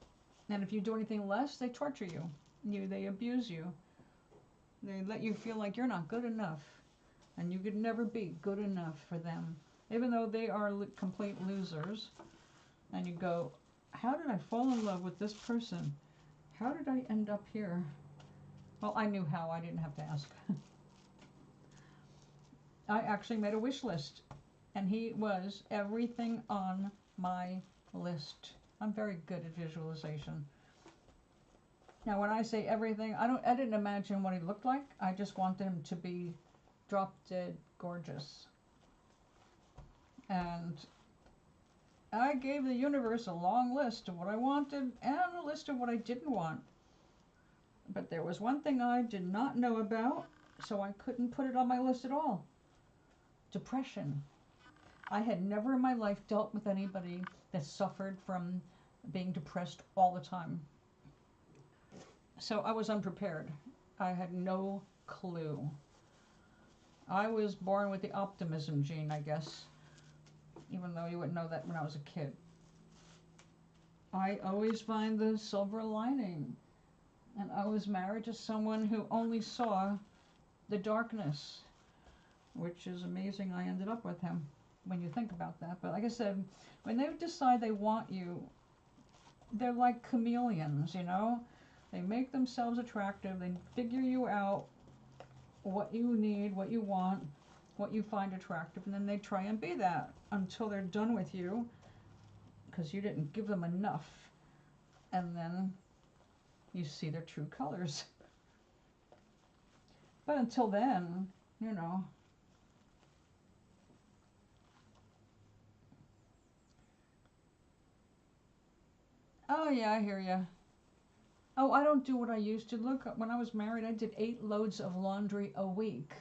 And if you do anything less, they torture you. They abuse you. They let you feel like you're not good enough. And you could never be good enough for them, even though they are complete losers. And you go, how did I fall in love with this person? How did I end up here? Well, I knew how. I didn't have to ask. I actually made a wish list, and he was everything on my list. I'm very good at visualization. Now, when I say everything, I didn't imagine what he looked like. I just wanted him to be drop dead gorgeous. And I gave the universe a long list of what I wanted and a list of what I didn't want. But there was one thing I did not know about, so I couldn't put it on my list at all. Depression. I had never in my life dealt with anybody that suffered from being depressed all the time. So I was unprepared. I had no clue. I was born with the optimism gene, I guess, even though you wouldn't know that when I was a kid. I always find the silver lining. And I was married to someone who only saw the darkness, which is amazing I ended up with him when you think about that. But like I said, when they decide they want you, they're like chameleons, you know? They make themselves attractive. They figure you out, what you need, what you want, what you find attractive, and then they try and be that until they're done with you because you didn't give them enough. And then you see their true colors. But until then, you know. Oh yeah, I hear ya. Oh, I don't do what I used to. Look, when I was married, I did 8 loads of laundry a week.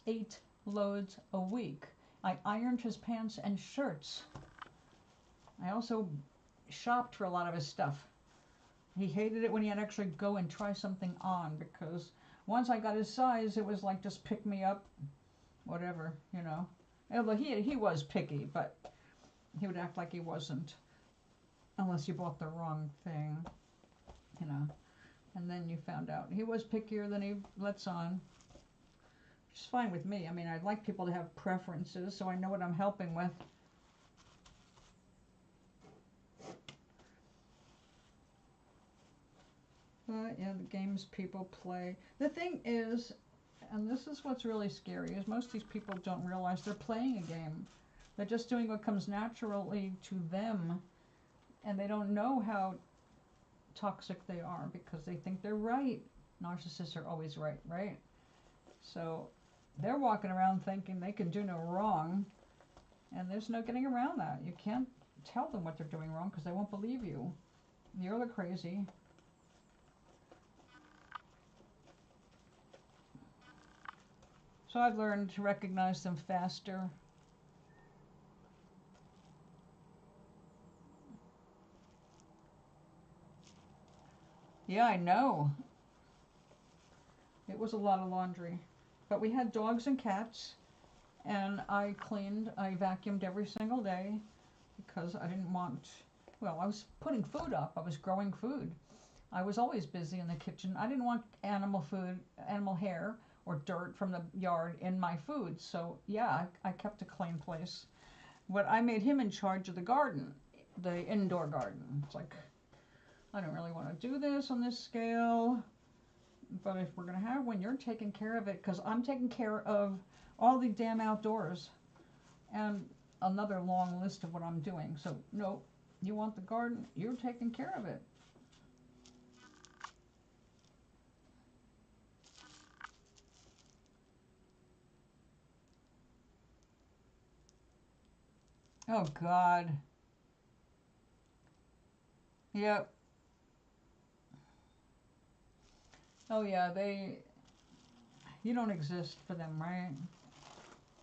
8 loads a week. I ironed his pants and shirts. I also shopped for a lot of his stuff. He hated it when he had to actually go and try something on, because once I got his size, it was like, just pick me up, whatever, you know. Although he was picky, but he would act like he wasn't, unless you bought the wrong thing, you know. And then you found out he was pickier than he lets on, which is fine with me. I mean, I'd like people to have preferences, so I know what I'm helping with. But yeah, the games people play. The thing is, and this is what's really scary, is most of these people don't realize they're playing a game. They're just doing what comes naturally to them, and they don't know how toxic they are because they think they're right. Narcissists are always right, right? So they're walking around thinking they can do no wrong, and there's no getting around that. You can't tell them what they're doing wrong because they won't believe you. You're the crazy. So I've learned to recognize them faster. Yeah, I know. It was a lot of laundry. But we had dogs and cats, and I vacuumed every single day because I didn't want, well, I was putting food up. I was growing food. I was always busy in the kitchen. I didn't want animal food, animal hair, or dirt from the yard in my food. So yeah, I kept a clean place. But I made him in charge of the garden, the indoor garden. It's like, I don't really want to do this on this scale, but if we're going to have one, you're taking care of it, because I'm taking care of all the damn outdoors. And another long list of what I'm doing. So no, you want the garden, you're taking care of it. Oh God. Yep. Oh yeah, you don't exist for them, right?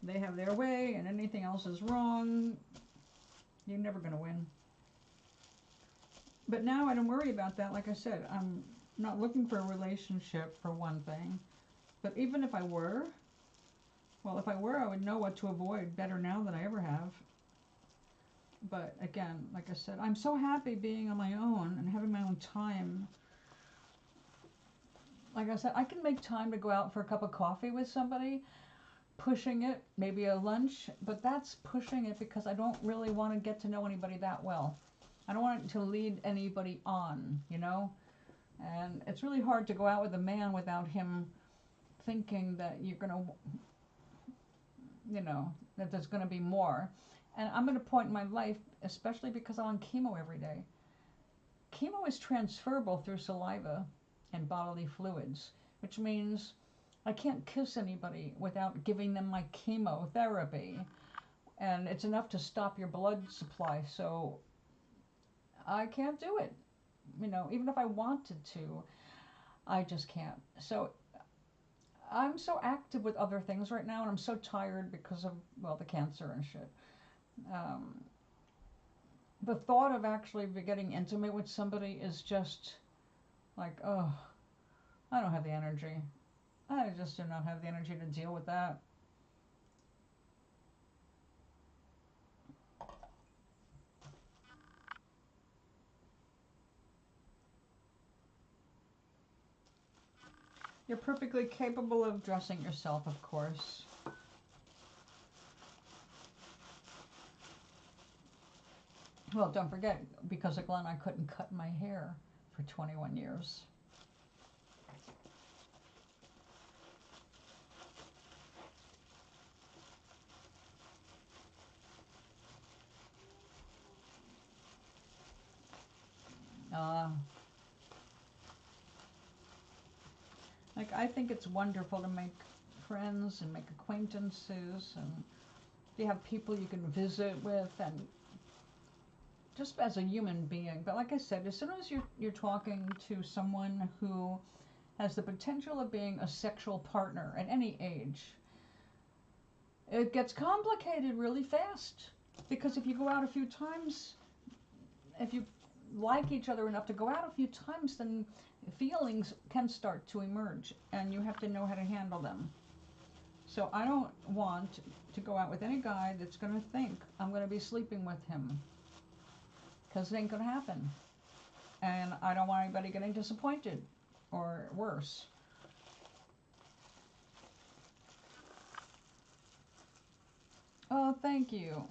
They have their way and anything else is wrong. You're never going to win. But now I don't worry about that. Like I said, I'm not looking for a relationship, for one thing. But even if I were, well, if I were, I would know what to avoid better now than I ever have. But again, like I said, I'm so happy being on my own and having my own time. Like I said, I can make time to go out for a cup of coffee with somebody. pushing it, maybe a lunch, but that's pushing it because I don't really want to get to know anybody that well. I don't want to lead anybody on, you know? And it's really hard to go out with a man without him thinking that you're going to, you know, that there's going to be more. And I'm at a point in my life, especially because I'm on chemo every day. Chemo is transferable through saliva and bodily fluids, which means I can't kiss anybody without giving them my chemotherapy. And it's enough to stop your blood supply, so I can't do it. You know, even if I wanted to, I just can't. So I'm so active with other things right now, and I'm so tired because of, well, the cancer and shit. The thought of actually getting intimate with somebody is just like, oh, I don't have the energy. I just do not have the energy to deal with that. You're perfectly capable of dressing yourself, of course. Well, don't forget, because of Glenn, I couldn't cut my hair for 21 years. Like, I think it's wonderful to make friends and make acquaintances, and you have people you can visit with, and just as a human being. But like I said, as soon as you're talking to someone who has the potential of being a sexual partner at any age, it gets complicated really fast. Because if you go out a few times, if you like each other enough to go out a few times, then feelings can start to emerge, and you have to know how to handle them. So I don't want to go out with any guy that's going to think I'm going to be sleeping with him, because it ain't going to happen. And I don't want anybody getting disappointed or worse. Oh, thank you.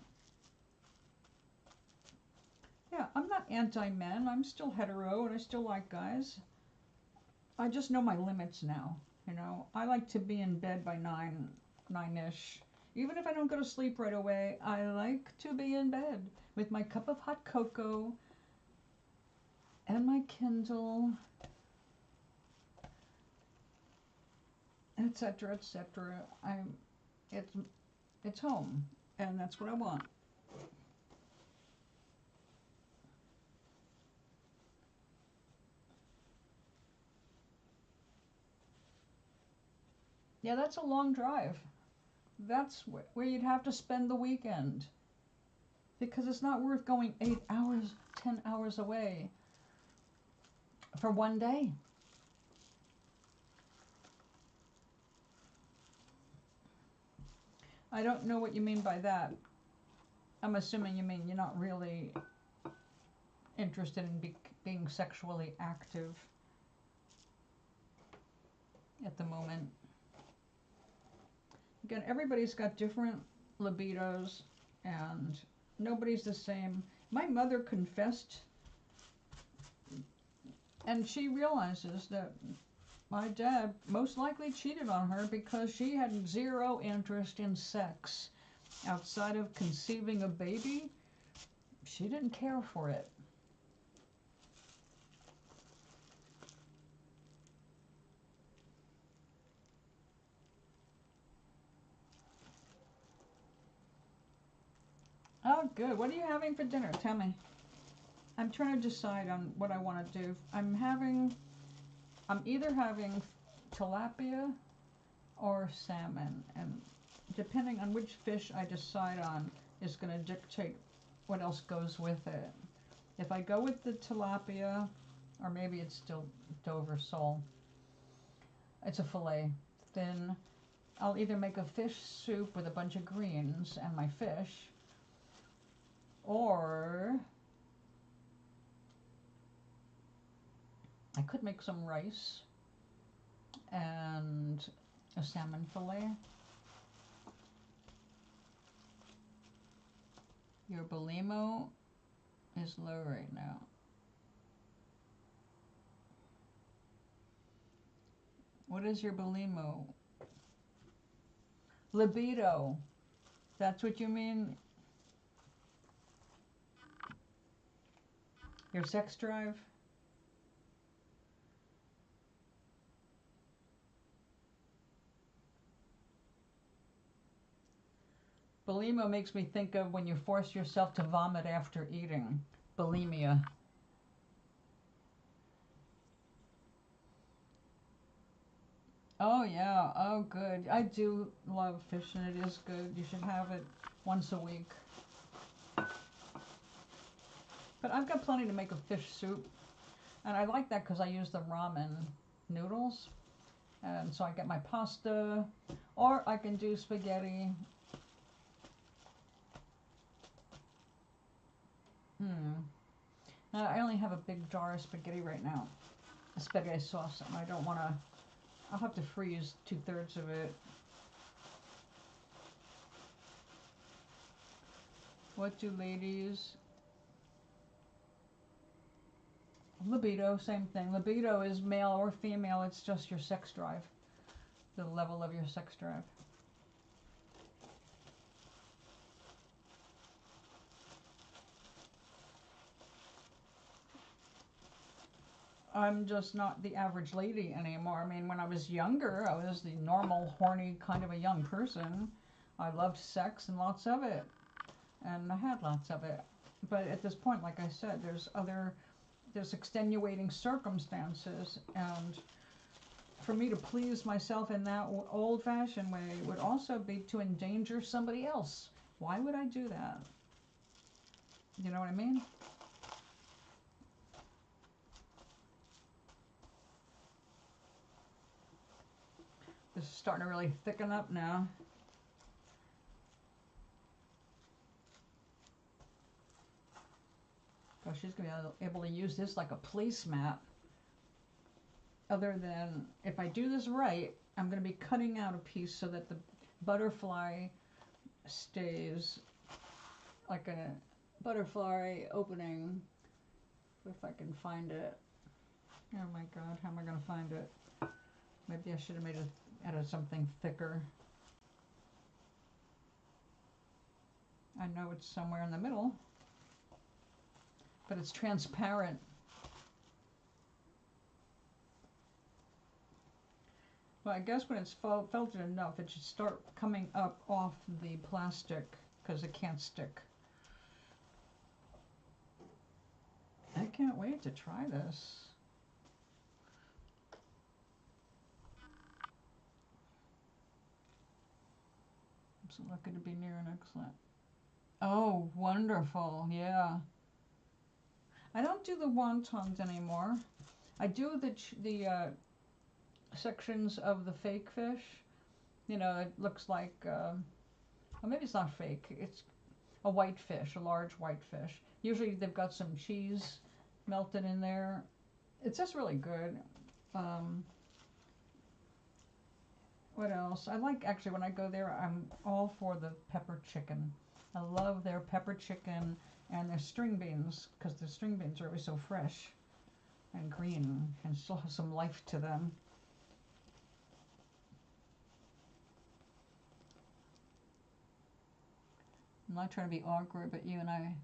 Yeah, I'm not anti-men. I'm still hetero and I still like guys. I just know my limits now, you know. I like to be in bed by 9-ish. Even if I don't go to sleep right away, I like to be in bed with my cup of hot cocoa and my Kindle, etc., etc. It's home, and that's what I want. Yeah, that's a long drive. That's where you'd have to spend the weekend, because it's not worth going 8 hours, 10 hours away for one day. I don't know what you mean by that. I'm assuming you mean you're not really interested in being sexually active at the moment. Again, everybody's got different libidos, and nobody's the same. My mother confessed, and she realizes that my dad most likely cheated on her because she had zero interest in sex. Outside of conceiving a baby, she didn't care for it. Oh, good. What are you having for dinner? Tell me. I'm trying to decide on what I want to do. I'm either having tilapia or salmon, and depending on which fish I decide on is going to dictate what else goes with it. If I go with the tilapia, or maybe it's still Dover sole, it's a fillet, then I'll either make a fish soup with a bunch of greens and my fish, or I could make some rice and a salmon fillet. Your bulimo is low right now. What is your bulimo? Libido. That's what you mean? Your sex drive? Bulimo makes me think of when you force yourself to vomit after eating. Bulimia. Oh yeah, oh good. I do love fish and it is good. You should have it once a week. But I've got plenty to make a fish soup. And I like that because I use the ramen noodles. And so I get my pasta, or I can do spaghetti. I only have a big jar of spaghetti right now. Spaghetti sauce, and I don't want to, I'll have to freeze 2/3 of it. What do ladies? Libido, same thing. Libido is male or female, it's just your sex drive. The level of your sex drive. I'm just not the average lady anymore. I mean, when I was younger, I was the normal, horny kind of a young person. I loved sex and lots of it. And I had lots of it. But at this point, like I said, there's extenuating circumstances. And for me to please myself in that old-fashioned way would also be to endanger somebody else. Why would I do that? You know what I mean? This is starting to really thicken up now. Gosh, she's going to be able to use this like a placemat. Other than, if I do this right, I'm going to be cutting out a piece so that the butterfly stays like a butterfly opening. If I can find it. Oh my god, how am I going to find it? Maybe I should have added something thicker. I know it's somewhere in the middle, but it's transparent. Well, I guess when it's felted enough, it should start coming up off the plastic because it can't stick. I can't wait to try this. I'm so lucky to be near and excellent. Oh, wonderful, yeah. I don't do the wontons anymore. I do the sections of the fake fish. You know, it looks like, well, maybe it's not fake. It's a white fish, a large white fish. Usually they've got some cheese melted in there. It's just really good. What else? I like, actually, when I go there, I'm all for the pepper chicken. I love their pepper chicken and their string beans, because the string beans are always so fresh and green and still have some life to them. I'm not trying to be awkward, but you and I,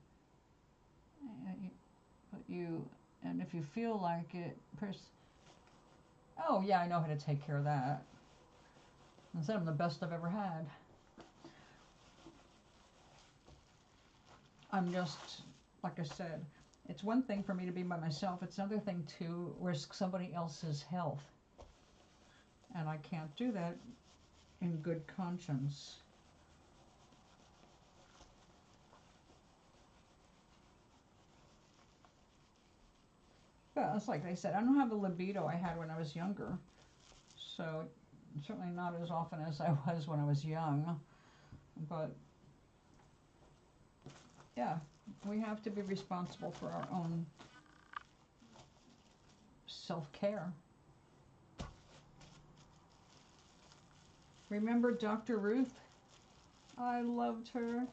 and if you feel like it, oh yeah, I know how to take care of that. I said I'm the best I've ever had. I'm just, like I said, it's one thing for me to be by myself. It's another thing to risk somebody else's health. And I can't do that in good conscience. But it's like they said, I don't have the libido I had when I was younger. So certainly not as often as I was when I was young. But yeah, we have to be responsible for our own self-care. Remember Dr. Ruth? I loved her.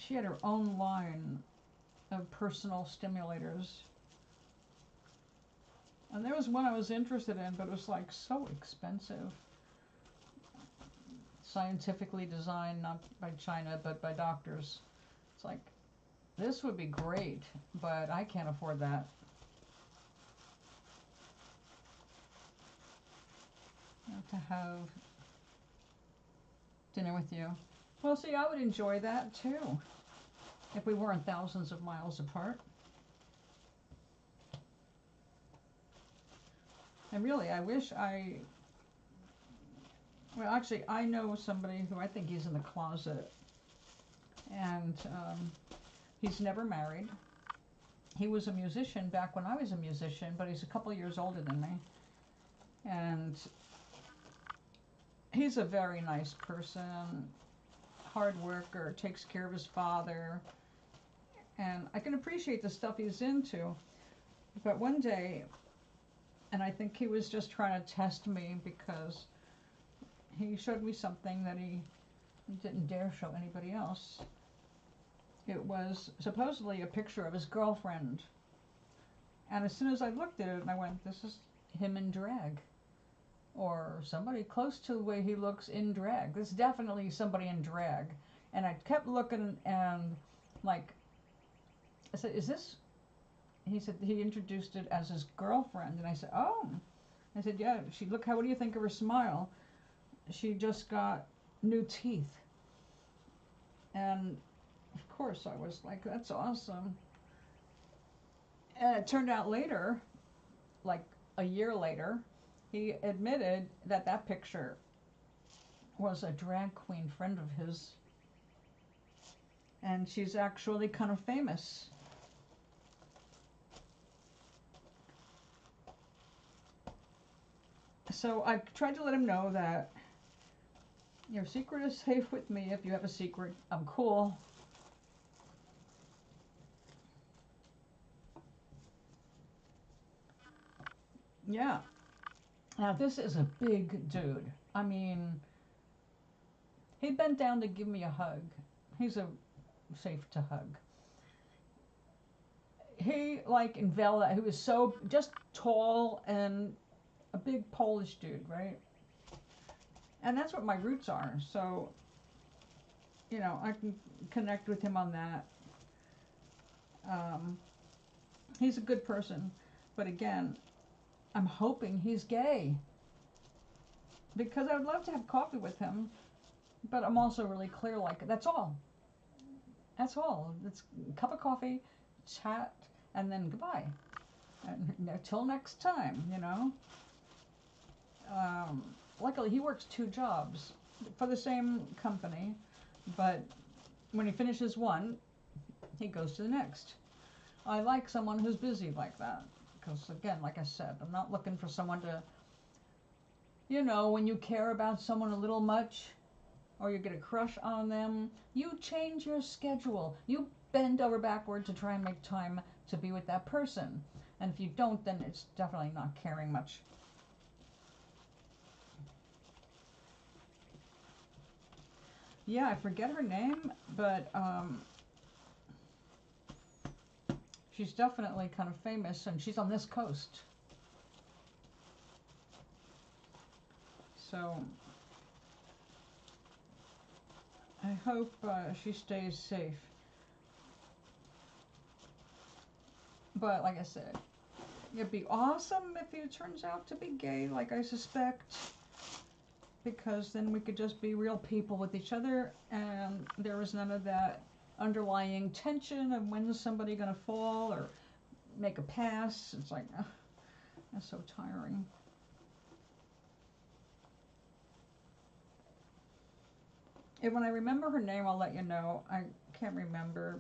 she had her own line of personal stimulators. And there was one I was interested in, but it was like so expensive. Scientifically designed, not by China, but by doctors. It's like, this would be great, but I can't afford that. To have dinner with you. Well, see, I would enjoy that too, if we weren't thousands of miles apart. And really, I wish well, actually, I know somebody who I think he's in the closet. And he's never married. He was a musician back when I was a musician, but he's a couple years older than me. And he's a very nice person, hard worker, takes care of his father. And I can appreciate the stuff he's into. But one day, and I think he was just trying to test me, because he showed me something that he didn't dare show anybody else. It was supposedly a picture of his girlfriend. And as soon as I looked at it, I went, this is him in drag. Or somebody close to the way he looks in drag. This is definitely somebody in drag. And I kept looking, and like, I said, is this? He said he introduced it as his girlfriend. And I said, oh. I said, yeah, what do you think of her smile? She just got new teeth. And of course I was like, that's awesome. And it turned out later, like a year later, he admitted that that picture was a drag queen friend of his. And she's actually kind of famous. So I tried to let him know that your secret is safe with me. If you have a secret, I'm cool. Yeah. Now this is a big dude. I mean, he bent down to give me a hug. He's safe to hug. He, like in Vela, he was so just tall and a big Polish dude, right? And that's what my roots are. So, you know, I can connect with him on that. He's a good person. But again, I'm hoping he's gay. Because I would love to have coffee with him. But I'm also really clear, like, that's all. That's all. It's a cup of coffee, chat, and then goodbye. And until next time, you know. Luckily, he works 2 jobs for the same company, but when he finishes one, he goes to the next. I like someone who's busy like that, because again, like I said, I'm not looking for someone to, you know, when you care about someone a little much, or you get a crush on them, you change your schedule. You bend over backward to try and make time to be with that person. And if you don't, then it's definitely not caring much. Yeah, I forget her name, but she's definitely kind of famous, and she's on this coast. So I hope she stays safe. But like I said, it'd be awesome if he turns out to be gay, like I suspect. Because then we could just be real people with each other, and there was none of that underlying tension of when's somebody going to fall or make a pass. It's like, ugh, that's so tiring. And when I remember her name, I'll let you know. I can't remember.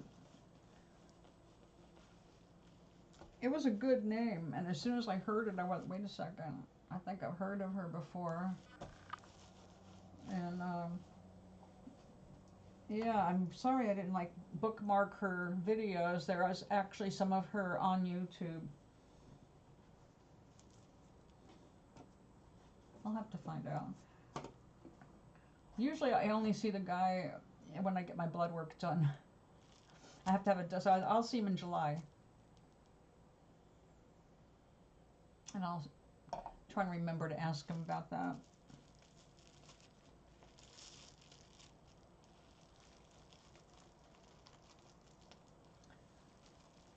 It was a good name, and as soon as I heard it, I went, wait a second. I think I've heard of her before. And, yeah, I'm sorry I didn't, like, bookmark her videos. There was actually some of her on YouTube. I'll have to find out. Usually I only see the guy when I get my blood work done. I have to have a, so I'll see him in July. And I'll try and remember to ask him about that.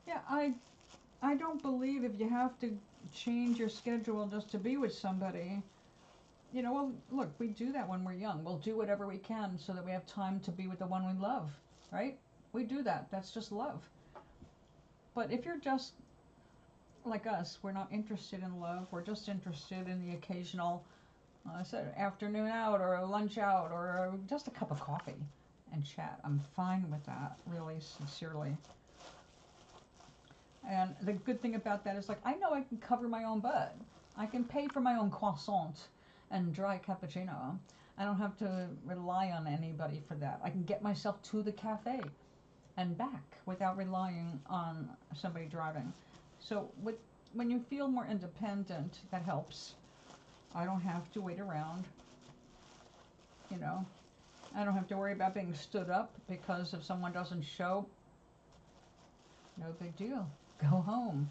Yeah, I don't believe if you have to change your schedule just to be with somebody. You know, well, look, we do that when we're young. We'll do whatever we can so that we have time to be with the one we love, right? We do that. That's just love. But if you're just like us, we're not interested in love. We're just interested in the occasional afternoon out or a lunch out or just a cup of coffee and chat. I'm fine with that, really, sincerely. And the good thing about that is, like, I know I can cover my own butt. I can pay for my own croissant and dry cappuccino. I don't have to rely on anybody for that. I can get myself to the cafe and back without relying on somebody driving. So when you feel more independent, that helps. I don't have to wait around. You know, I don't have to worry about being stood up because if someone doesn't show, no big deal. Go home.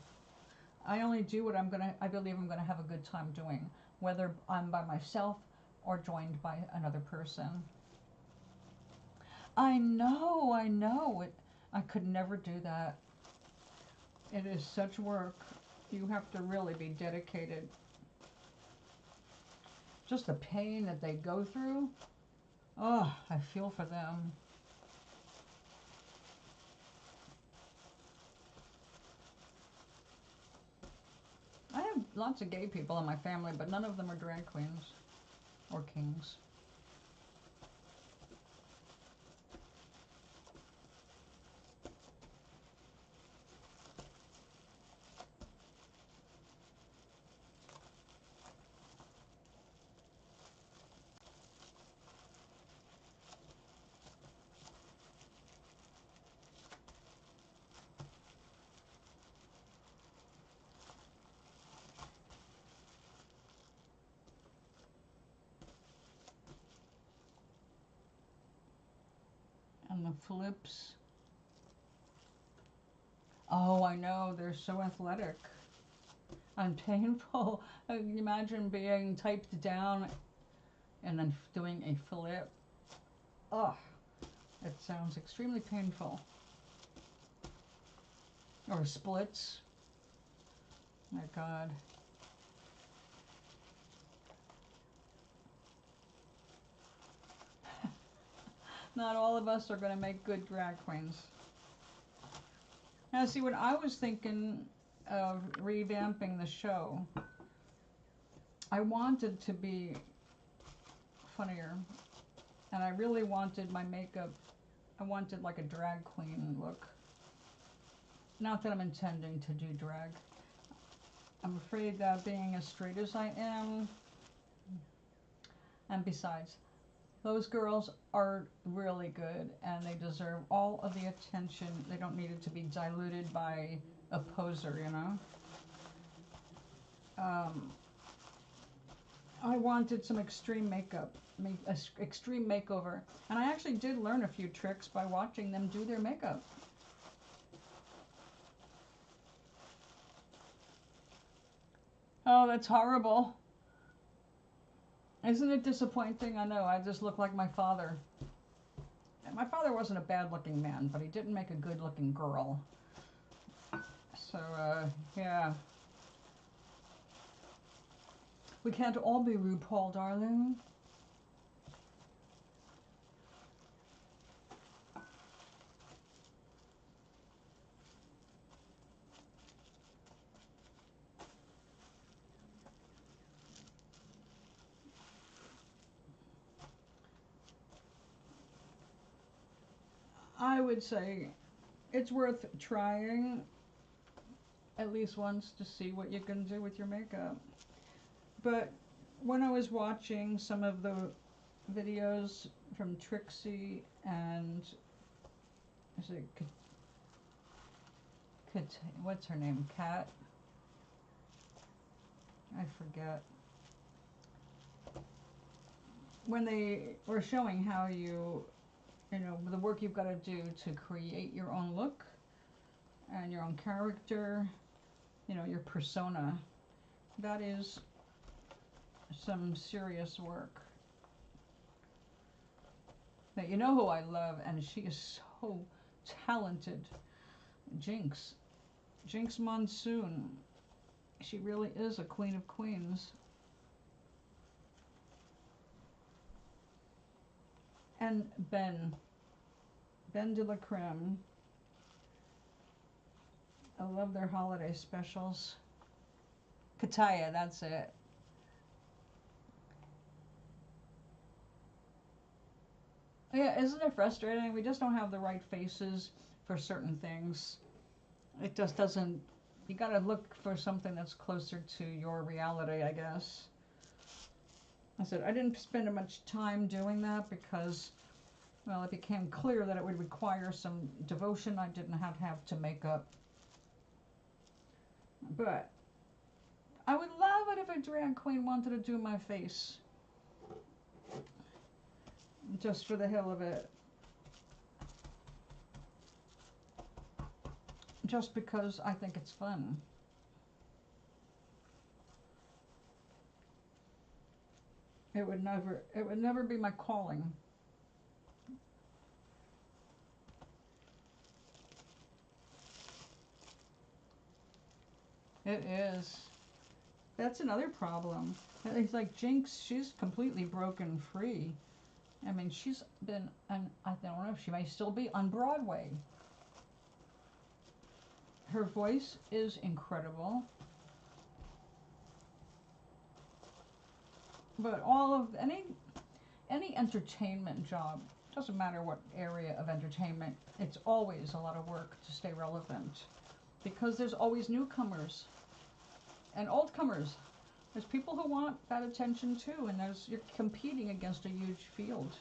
I only do what I believe I'm gonna have a good time doing, whether I'm by myself or joined by another person. I know. I could never do that. It is such work. You have to really be dedicated. Just the pain that they go through. Oh, I feel for them. I have lots of gay people in my family, but none of them are drag queens or kings. And the flips. Oh, I know, they're so athletic and painful. Imagine being typed down and then doing a flip. Oh, it sounds extremely painful. Or splits. My God. Not all of us are going to make good drag queens. Now, see, when I was thinking of revamping the show, I wanted to be funnier. And I really wanted my makeup, I wanted like a drag queen look. Not that I'm intending to do drag. I'm afraid that being as straight as I am, and besides, those girls are really good and they deserve all of the attention. They don't need it to be diluted by a poser, you know? I wanted some extreme makeup, extreme makeover. And I actually did learn a few tricks by watching them do their makeup. Oh, that's horrible. Isn't it disappointing? I know, I just look like my father. My father wasn't a bad-looking man, but he didn't make a good-looking girl. So, yeah. We can't all be RuPaul, darling. I would say it's worth trying at least once to see what you can do with your makeup. But when I was watching some of the videos from Trixie and is it what's her name? Kat? I forget. When they were showing how you you know, the work you've got to do to create your own look and your own character, you know, your persona. That is some serious work. Now, you know who I love, and she is so talented, Jinx. Jinx Monsoon. She really is a queen of queens. And Ben de la Creme. I love their holiday specials. Kataya, that's it. Yeah, isn't it frustrating? We just don't have the right faces for certain things. It just doesn't, you gotta look for something that's closer to your reality, I guess. I said I didn't spend much time doing that because, well, it became clear that it would require some devotion I didn't have to make up. But I would love it if a drag queen wanted to do my face. Just for the hell of it. Just because I think it's fun. It would never be my calling. It is. That's another problem. It's like Jinx, she's completely broken free. I mean, she's been, and I don't know if she may still be on Broadway. Her voice is incredible. But all of any entertainment job, doesn't matter what area of entertainment, it's always a lot of work to stay relevant. Because there's always newcomers and old comers. There's people who want that attention too, and you're competing against a huge field.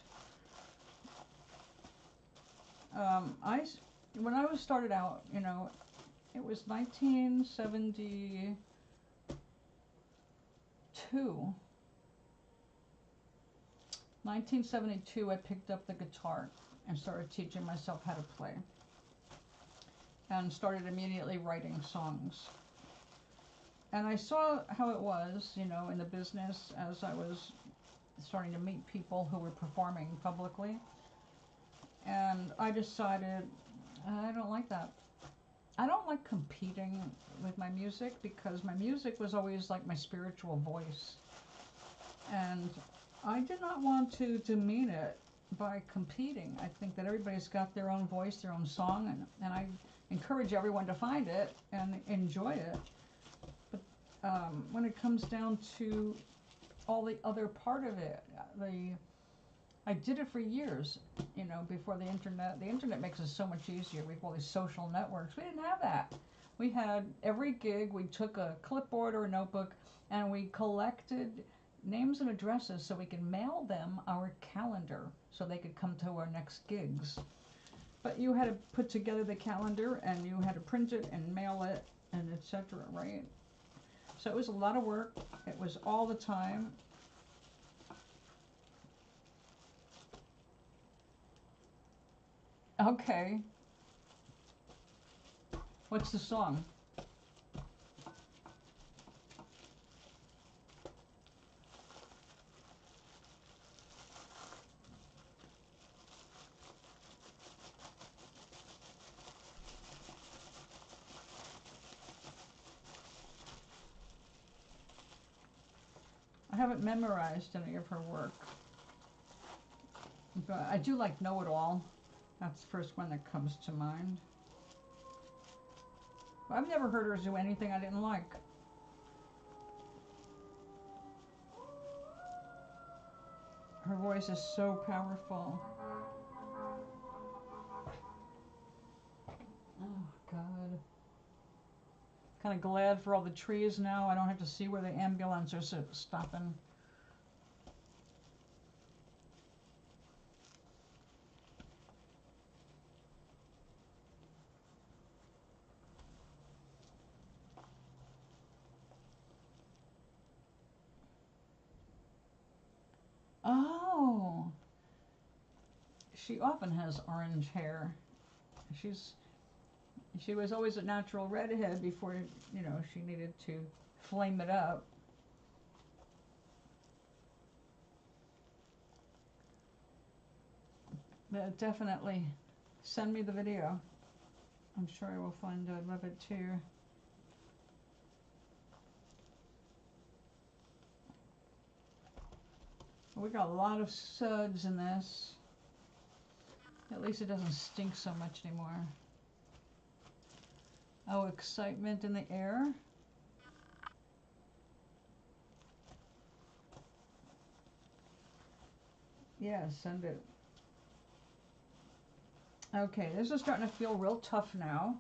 When I was started out, you know, it was 1972. 1972, I picked up the guitar and started teaching myself how to play. And started immediately writing songs. And I saw how it was, you know, in the business as I was starting to meet people who were performing publicly. And I decided, I don't like that. I don't like competing with my music because my music was always like my spiritual voice. And I did not want to demean it by competing. I think that everybody's got their own voice, their own song, and I encourage everyone to find it and enjoy it. But when it comes down to all the other part of it, I did it for years, you know, before the internet. The internet makes it so much easier. We have all these social networks. We didn't have that. We had every gig, we took a clipboard or a notebook, and we collected names and addresses so we could mail them our calendar so they could come to our next gigs. But you had to put together the calendar and you had to print it and mail it and etc., right? So it was a lot of work. It was all the time. Okay. What's the song? I haven't memorized any of her work. But I do like Know It All. That's the first one that comes to mind. I've never heard her do anything I didn't like. Her voice is so powerful. Oh, God. Kind of glad for all the trees now. I don't have to see where the ambulance are stopping. Oh. she often has orange hair. She was always a natural redhead before, you know, she needed to flame it up. But definitely send me the video. I'm sure I will find I'd love it too. We got a lot of suds in this. At least it doesn't stink so much anymore. Oh, excitement in the air. Yeah, send it. Okay, this is starting to feel real tough now.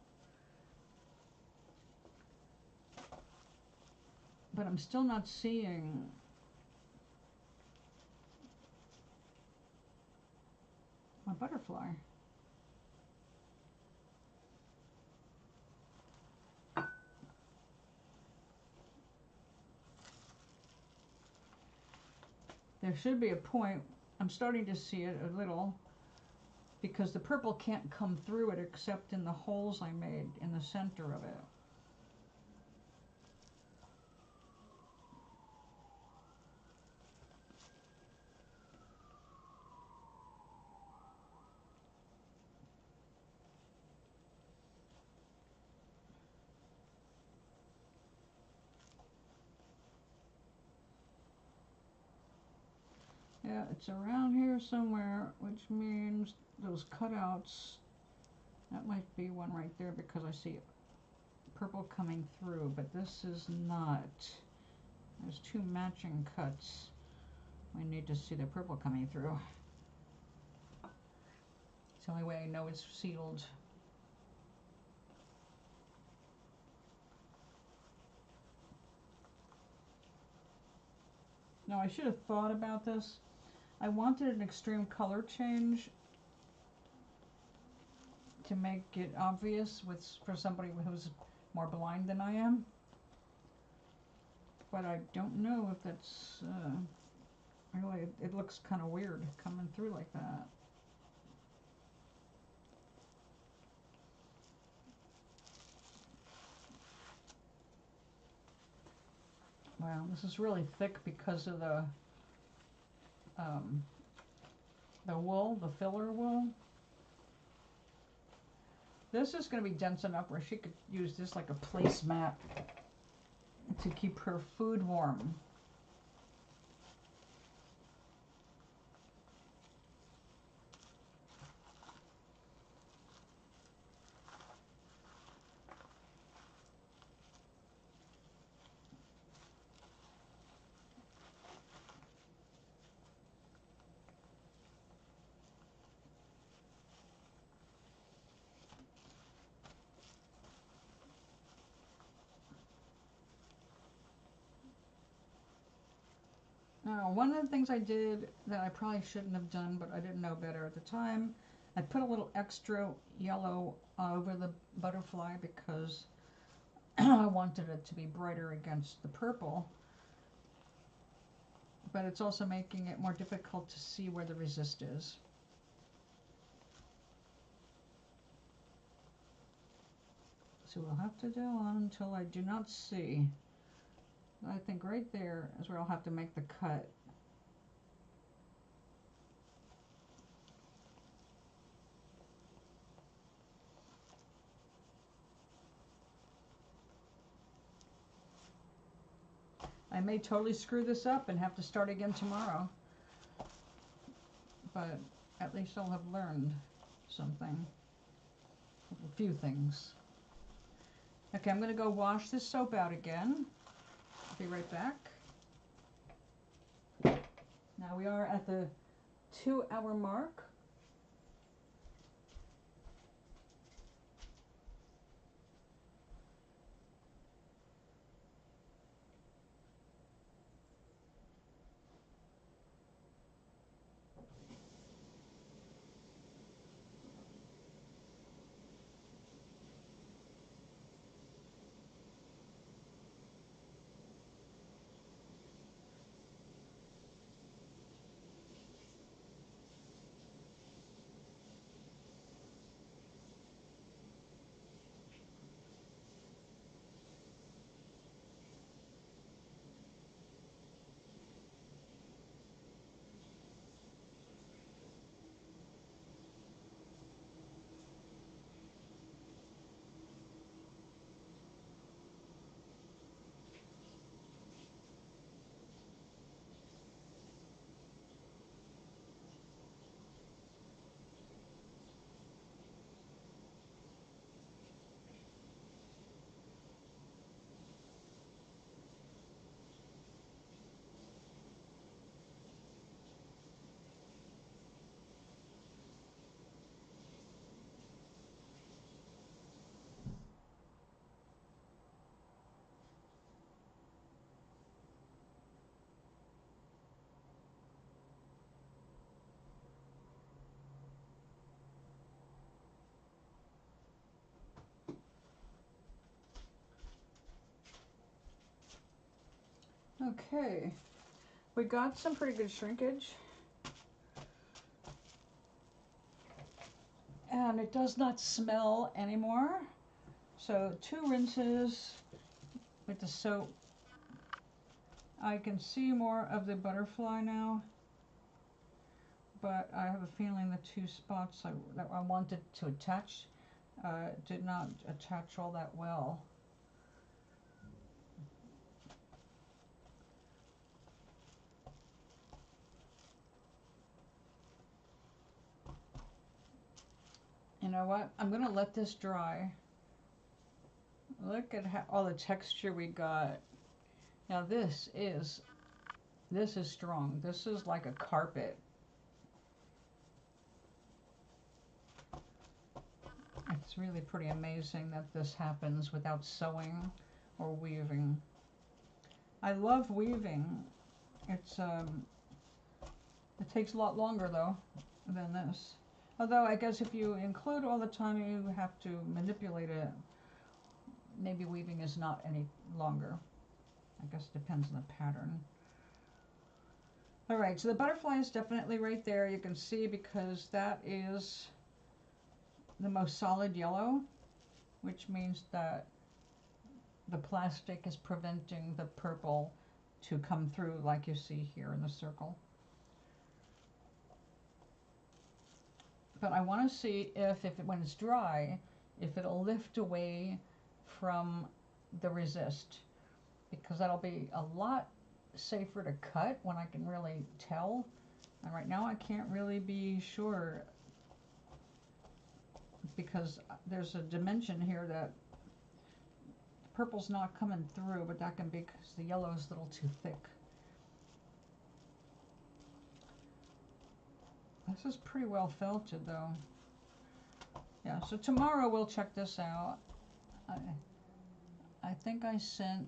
But I'm still not seeing my butterfly. There should be a point. I'm starting to see it a little because the purple can't come through it except in the holes I made in the center of it. Yeah, it's around here somewhere, which means those cutouts, that might be one right there because I see purple coming through, but this is not. There's two matching cuts. We need to see the purple coming through. It's the only way I know it's sealed. No, I should have thought about this. I wanted an extreme color change to make it obvious for somebody who's more blind than I am. But I don't know if that's really, it looks kind of weird coming through like that. Wow, this is really thick because of the wool, the filler wool. This is going to be dense enough where she could use this like a placemat to keep her food warm. Now, one of the things I did that I probably shouldn't have done, but I didn't know better at the time, I put a little extra yellow over the butterfly because I wanted it to be brighter against the purple. But it's also making it more difficult to see where the resist is. So we'll have to go on until I do not see. I think right there is where I'll have to make the cut. I may totally screw this up and have to start again tomorrow. But at least I'll have learned something. A few things. Okay, I'm going to go wash this soap out again. I'll be right back. Now we are at the 2-hour mark. Okay, we got some pretty good shrinkage. And it does not smell anymore. So 2 rinses with the soap. I can see more of the butterfly now, but I have a feeling the 2 spots that I wanted to attach did not attach all that well. You know what? I'm going to let this dry. Look at all the texture we got. Now this is strong. This is like a carpet. It's really pretty amazing that this happens without sewing or weaving. I love weaving. It takes a lot longer though than this. Although I guess if you include all the time you have to manipulate it, maybe weaving is not any longer. I guess it depends on the pattern. Alright, so the butterfly is definitely right there. You can see because that is the most solid yellow, which means that the plastic is preventing the purple to come through like you see here in the circle. But I want to see if when it's dry, if it'll lift away from the resist, because that'll be a lot safer to cut when I can really tell. And right now I can't really be sure because there's a dimension here that the purple's not coming through, but that can be because the yellow is a little too thick. This is pretty well felted though. Yeah, so tomorrow we'll check this out. I think I sent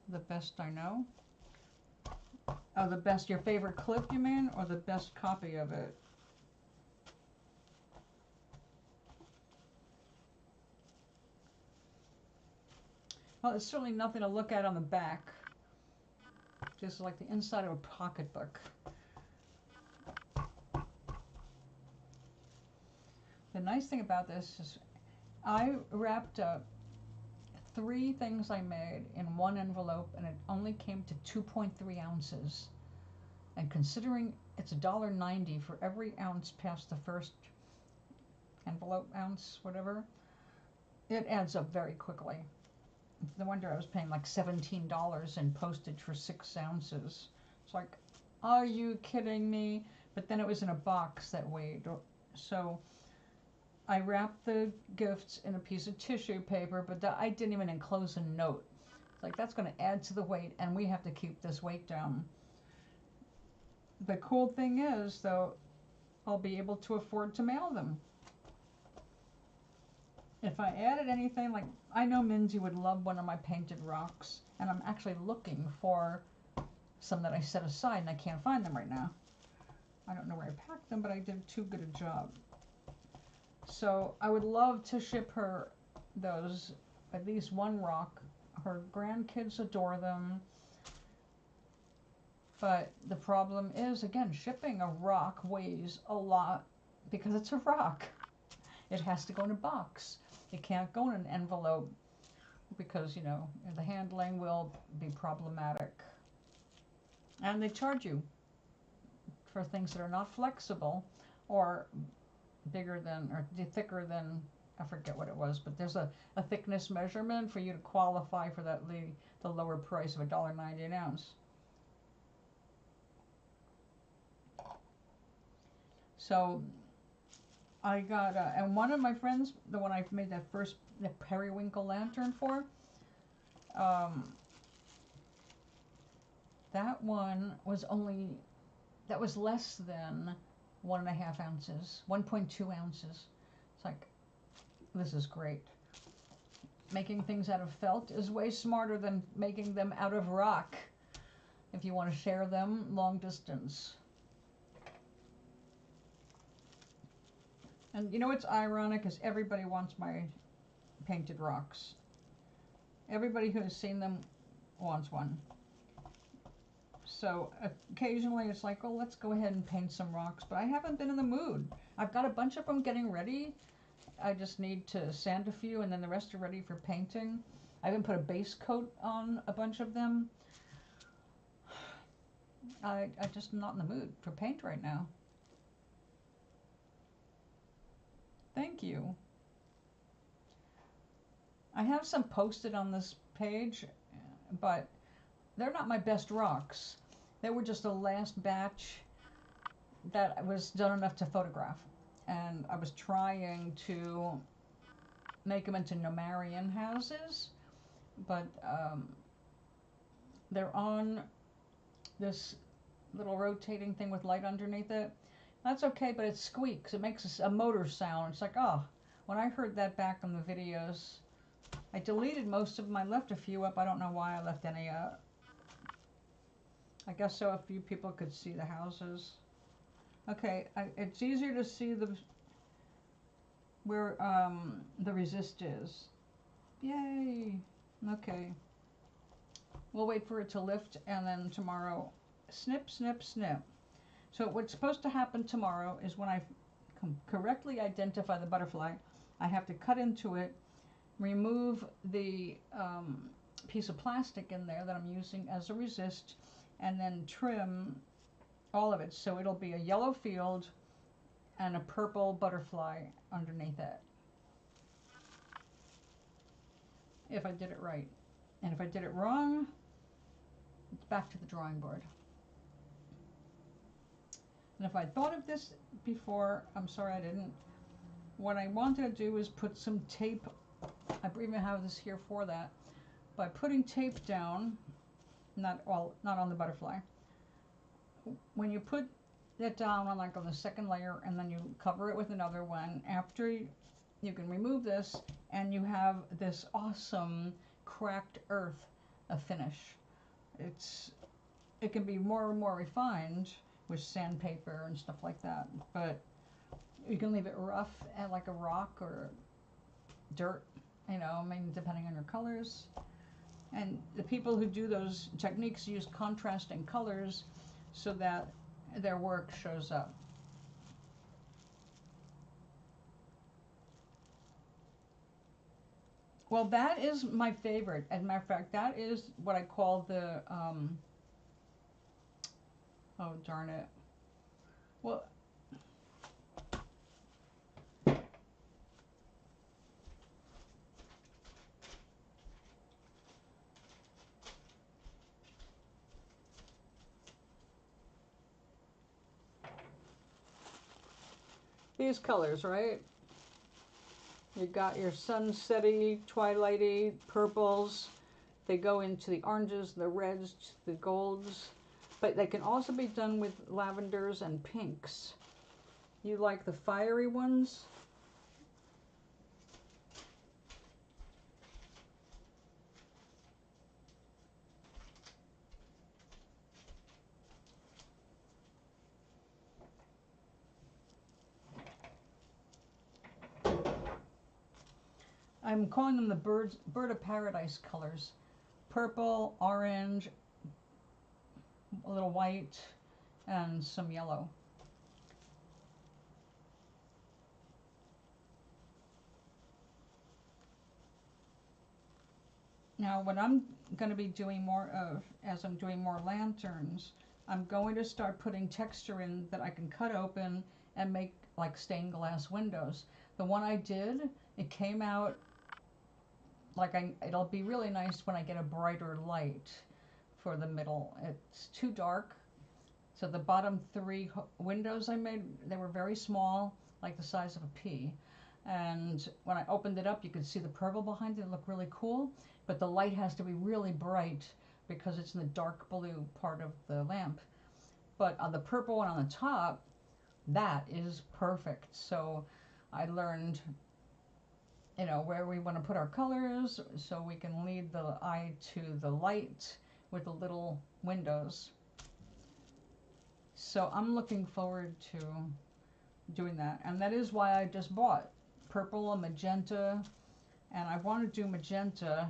the best I know. Oh, the best, your favorite clip you mean, or the best copy of it? Well, it's certainly nothing to look at on the back. Just like the inside of a pocketbook. The nice thing about this is I wrapped up 3 things I made in one envelope, and it only came to 2.3 ounces. And considering it's $1.90 for every ounce past the first envelope ounce, whatever, it adds up very quickly. No wonder I was paying like $17 in postage for 6 ounces. It's like, are you kidding me? But then it was in a box that weighed. So I wrapped the gifts in a piece of tissue paper, but I didn't even enclose a note. It's like, that's going to add to the weight, and we have to keep this weight down. The cool thing is, though, I'll be able to afford to mail them. If I added anything, like, I know Minzy would love one of my painted rocks, and I'm actually looking for some that I set aside, and I can't find them right now. I don't know where I packed them, but I did too good a job. So I would love to ship her those, at least one rock. Her grandkids adore them. But the problem is, again, shipping a rock weighs a lot because it's a rock. It has to go in a box. It can't go in an envelope because, you know, the handling will be problematic. And they charge you for things that are not flexible or bigger than, or thicker than, I forget what it was, but there's a thickness measurement for you to qualify for that the lower price of $1.90 an ounce. So I got, and one of my friends, the one I made that first, the periwinkle lantern for, that one was only, that was less than 1.5 ounces, 1.2 ounces. It's like, this is great. Making things out of felt is way smarter than making them out of rock if you want to share them long distance. And you know what's ironic is everybody wants my painted rocks. Everybody who has seen them wants one. So occasionally it's like, oh, let's go ahead and paint some rocks, but I haven't been in the mood. I've got a bunch of them getting ready. I just need to sand a few, and then the rest are ready for painting. I haven't put a base coat on a bunch of them. I just am not in the mood for paint right now. Thank you. I have some posted on this page, but they're not my best rocks. They were just a last batch that was done enough to photograph. And I was trying to make them into Nomarian houses, but they're on this little rotating thing with light underneath it. That's okay, but it squeaks. It makes a motor sound. It's like, oh, when I heard that back on the videos, I deleted most of them. I left a few up. I don't know why I left any up. I guess so a few people could see the houses. Okay, it's easier to see where the resist is. Yay! Okay. We'll wait for it to lift, and then tomorrow, snip, snip, snip. So what's supposed to happen tomorrow is when I correctly identify the butterfly, I have to cut into it, remove the piece of plastic in there that I'm using as a resist, and then trim all of it. So it'll be a yellow field and a purple butterfly underneath it. If I did it right. And if I did it wrong, it's back to the drawing board. And if I thought of this before, I'm sorry I didn't. What I wanted to do is put some tape. I even have this here for that. By putting tape down, not on the butterfly. When you put it down on the second layer, and then you cover it with another one, after you can remove this, and you have this awesome cracked earth finish. It can be more and more refined with sandpaper and stuff like that, but you can leave it rough and like a rock or dirt, I mean, depending on your colors. And the people who do those techniques use contrasting colors so that their work shows up. Well, that is my favorite. As a matter of fact, that is what I call the, oh darn it. Well, these colors, right? You got your sunsetty, twilighty purples. They go into the oranges, the reds, the golds. But they can also be done with lavenders and pinks. You like the fiery ones? I'm calling them the bird of paradise colors. Purple, orange, a little white, and some yellow. Now, what I'm going to be doing more of, as I'm doing more lanterns, I'm going to start putting texture in that I can cut open and make like stained glass windows. The one I did, it came out like it'll be really nice when I get a brighter light for the middle. It's too dark. So the bottom three windows I made, they were very small, like the size of a pea. And when I opened it up, you could see the purple behind it. It looked really cool. But the light has to be really bright because it's in the dark blue part of the lamp. But on the purple one on the top, that is perfect. So I learned, where we want to put our colors so we can lead the eye to the light with the little windows. So I'm looking forward to doing that. And that is why I just bought purple and magenta. And I want to do magenta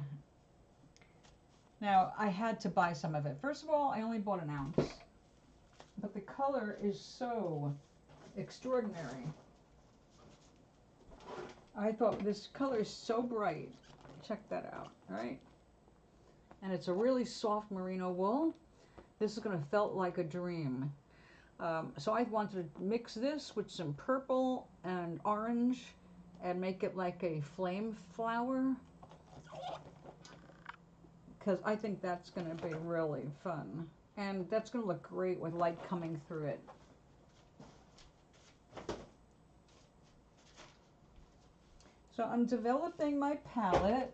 Now, I had to buy some of it. First of all, I only bought an ounce. But the color is so extraordinary. I thought this color is so bright. Check that out, right? And it's a really soft merino wool. This is going to felt like a dream. So I wanted to mix this with some purple and orange and make it like a flame flower, because I think that's going to be really fun. And that's going to look great with light coming through it. So I'm developing my palette.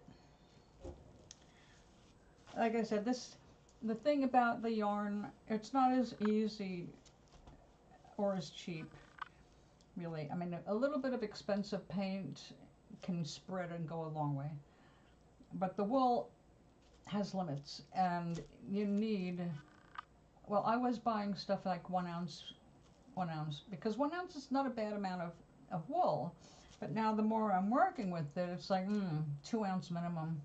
Like I said, the thing about the yarn, it's not as easy or as cheap, really. I mean, a little bit of expensive paint can spread and go a long way. But the wool has limits, and you need, well, I was buying stuff like 1 ounce, because 1 ounce is not a bad amount of wool. But now the more I'm working with it, it's like 2 ounce minimum.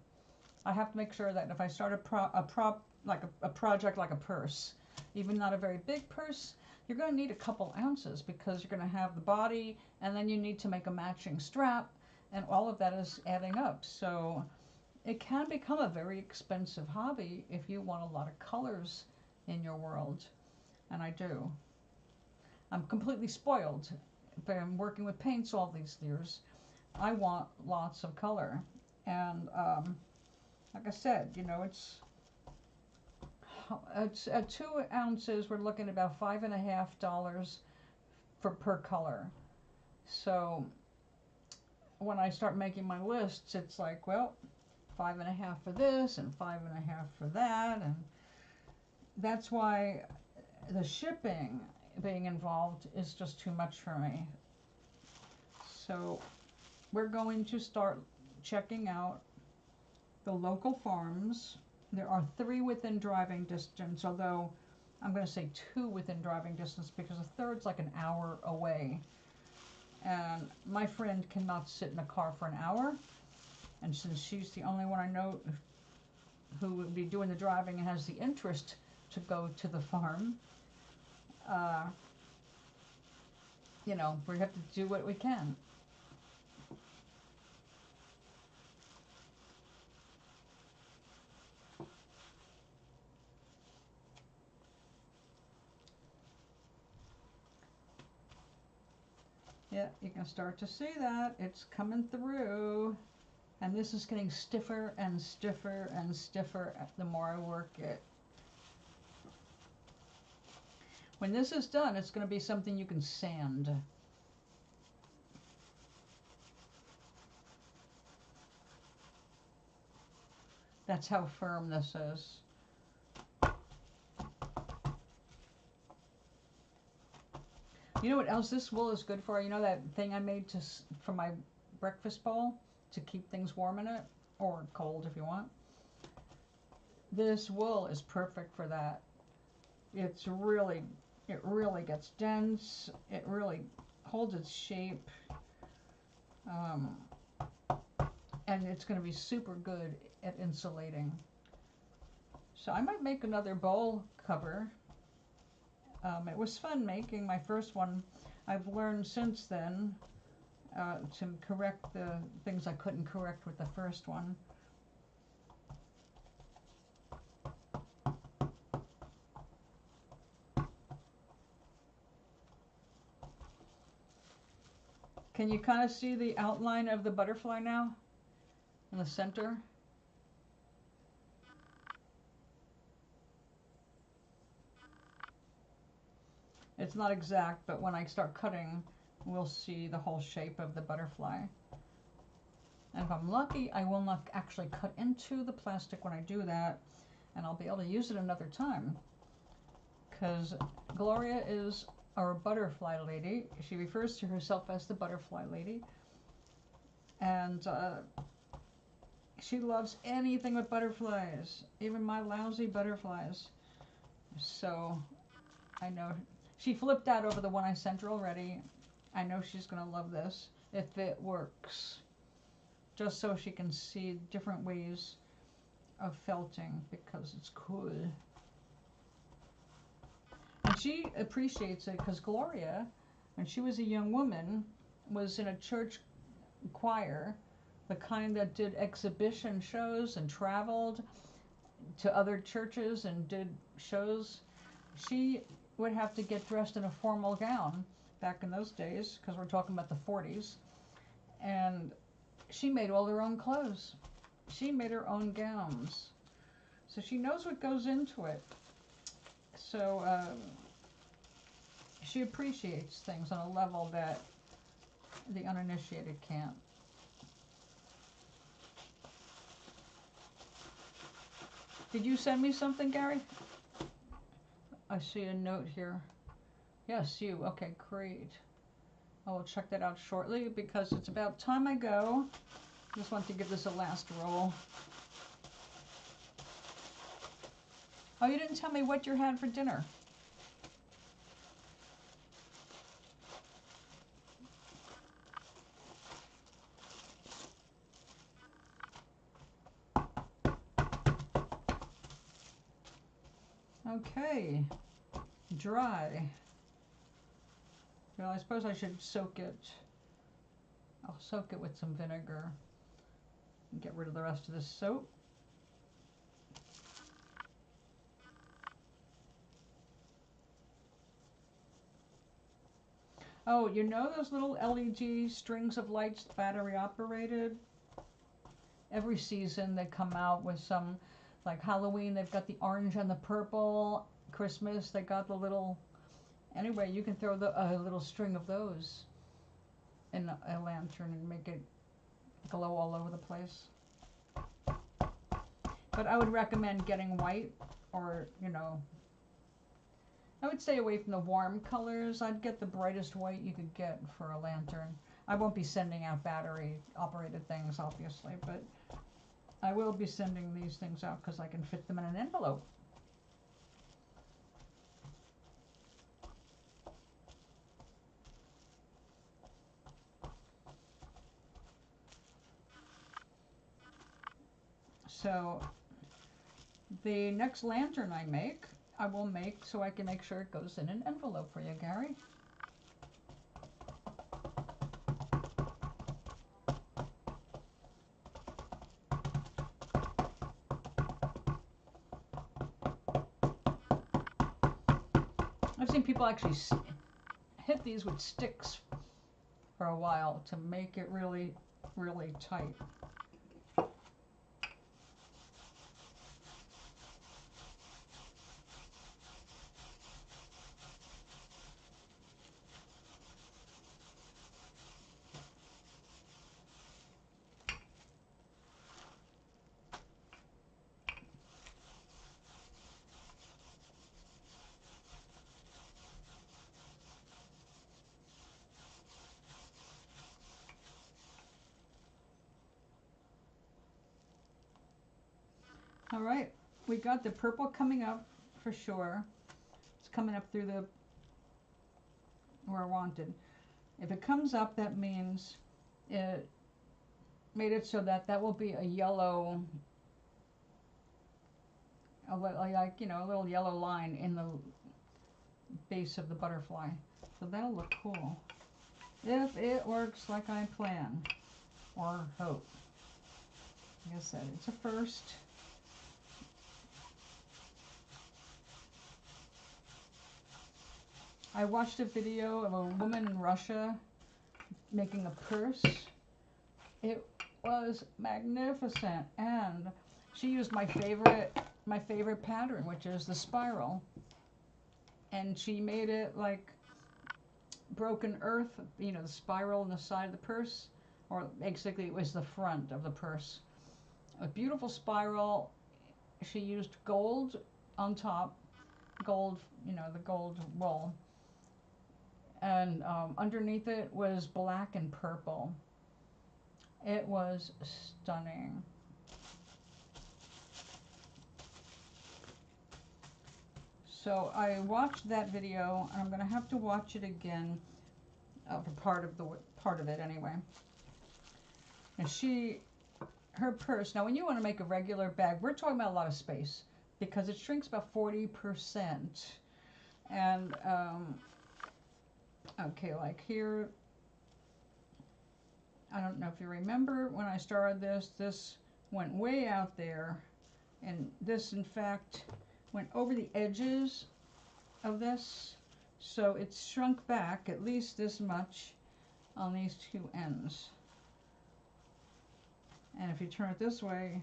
I have to make sure that if I start a project like a purse, even not a very big purse, you're going to need a couple ounces, because you're going to have the body, and then you need to make a matching strap, and all of that is adding up. So it can become a very expensive hobby if you want a lot of colors in your world, and I do. I'm completely spoiled. Been working with paints all these years. I want lots of color, and like I said, you know, it's at 2 ounces, we're looking at about $5.50 per color. So when I start making my lists, it's like, well, 5.50 for this and 5.50 for that, and that's why the shipping being involved is just too much for me. So we're going to start checking out the local farms. There are 3 within driving distance, although I'm going to say 2 within driving distance, because a third's like an hour away. And my friend cannot sit in a car for an hour. And since she's the only one I know who would be doing the driving and has the interest to go to the farm, you know, we have to do what we can. Yeah, you can start to see that. It's coming through. And this is getting stiffer and stiffer and stiffer the more I work it. When this is done, it's going to be something you can sand. That's how firm this is. You know what else this wool is good for? You know that thing I made for my breakfast bowl to keep things warm in it, or cold if you want? This wool is perfect for that. It really gets dense. It really holds its shape. And it's going to be super good at insulating. So I might make another bowl cover. It was fun making my first one. I've learned since then to correct the things I couldn't correct with the first one. Can you kind of see the outline of the butterfly now in the center? It's not exact, but when I start cutting, we'll see the whole shape of the butterfly. And if I'm lucky, I will not actually cut into the plastic when I do that, and I'll be able to use it another time. Because Gloria is our butterfly lady. She refers to herself as the butterfly lady. And she loves anything with butterflies, even my lousy butterflies. So I know she flipped out over the one I sent her already. I know she's going to love this if it works. Just so she can see different ways of felting because it's cool. And she appreciates it because Gloria, when she was a young woman, was in a church choir, the kind that did exhibition shows and traveled to other churches and did shows. She would have to get dressed in a formal gown back in those days, because we're talking about the 40s, and she made all her own clothes. She made her own gowns. So she knows what goes into it. So she appreciates things on a level that the uninitiated can't. Did you send me something, Gary? I see a note here. Yes, you. Okay, great. I will check that out shortly because it's about time I go. Just want to give this a last roll. Oh, you didn't tell me what you had for dinner. Okay, dry. Well, I suppose I should soak it. I'll soak it with some vinegar and get rid of the rest of the soap. Oh, you know those little LED strings of lights, battery operated? Every season they come out with some, like Halloween, they've got the orange and the purple. Christmas, they got the little, anyway, you can throw a little string of those in a lantern and make it glow all over the place. But I would recommend getting white, or, you know, I would stay away from the warm colors. I'd get the brightest white you could get for a lantern. I won't be sending out battery operated things, obviously, but I will be sending these things out because I can fit them in an envelope. So the next lantern I will make so I can make sure it goes in an envelope for you, Gary. I've seen people actually hit these with sticks for a while to make it really, really tight. All right, we got the purple coming up for sure. It's coming up through the where I wanted. If it comes up, that means it made it so that will be a yellow, like, you know, a little yellow line in the base of the butterfly. So that'll look cool. If it works like I plan, or hope. Like I said, it's a first. I watched a video of a woman in Russia making a purse. It was magnificent, and she used my favorite pattern, which is the spiral, and she made it like broken earth, you know, the spiral on the side of the purse, or basically it was the front of the purse. A beautiful spiral. She used gold on top, gold, you know, the gold wool, and underneath it was black and purple. It was stunning. So I watched that video, and I'm going to have to watch it again, for part of it anyway. And her purse. Now, when you want to make a regular bag, we're talking about a lot of space because it shrinks about 40%. And, okay, like here, I don't know if you remember when I started this went way out there. And this, in fact, went over the edges of this. So it's shrunk back at least this much on these two ends. And if you turn it this way,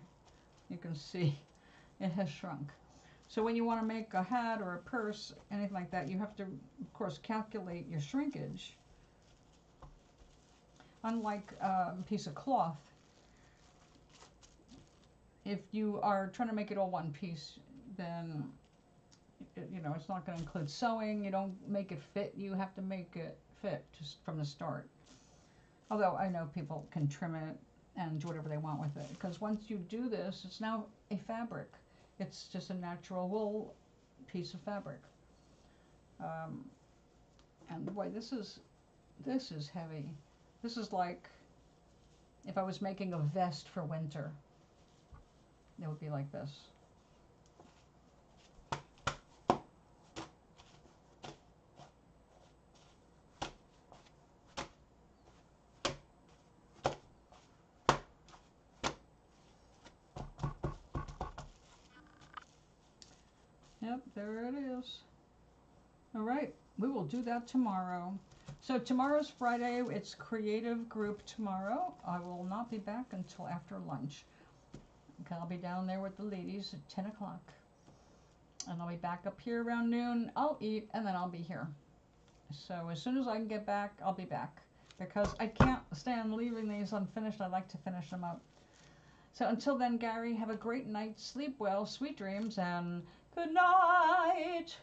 you can see it has shrunk. So when you want to make a hat or a purse, anything like that, you have to, of course, calculate your shrinkage. Unlike a piece of cloth, if you are trying to make it all one piece, then you know it's not going to include sewing. You don't make it fit. You have to make it fit just from the start. Although I know people can trim it and do whatever they want with it, because once you do this, it's now a fabric. It's just a natural wool piece of fabric. And boy, this is heavy. This is like if I was making a vest for winter. It would be like this. Yep, there it is. All right, we will do that tomorrow. So tomorrow's Friday. It's creative group tomorrow. I will not be back until after lunch. Okay, I'll be down there with the ladies at 10 o'clock. And I'll be back up here around noon. I'll eat, and then I'll be here. So as soon as I can get back, I'll be back. Because I can't stand leaving these unfinished. I like to finish them up. So until then, Gary, have a great night. Sleep well, sweet dreams, and good night.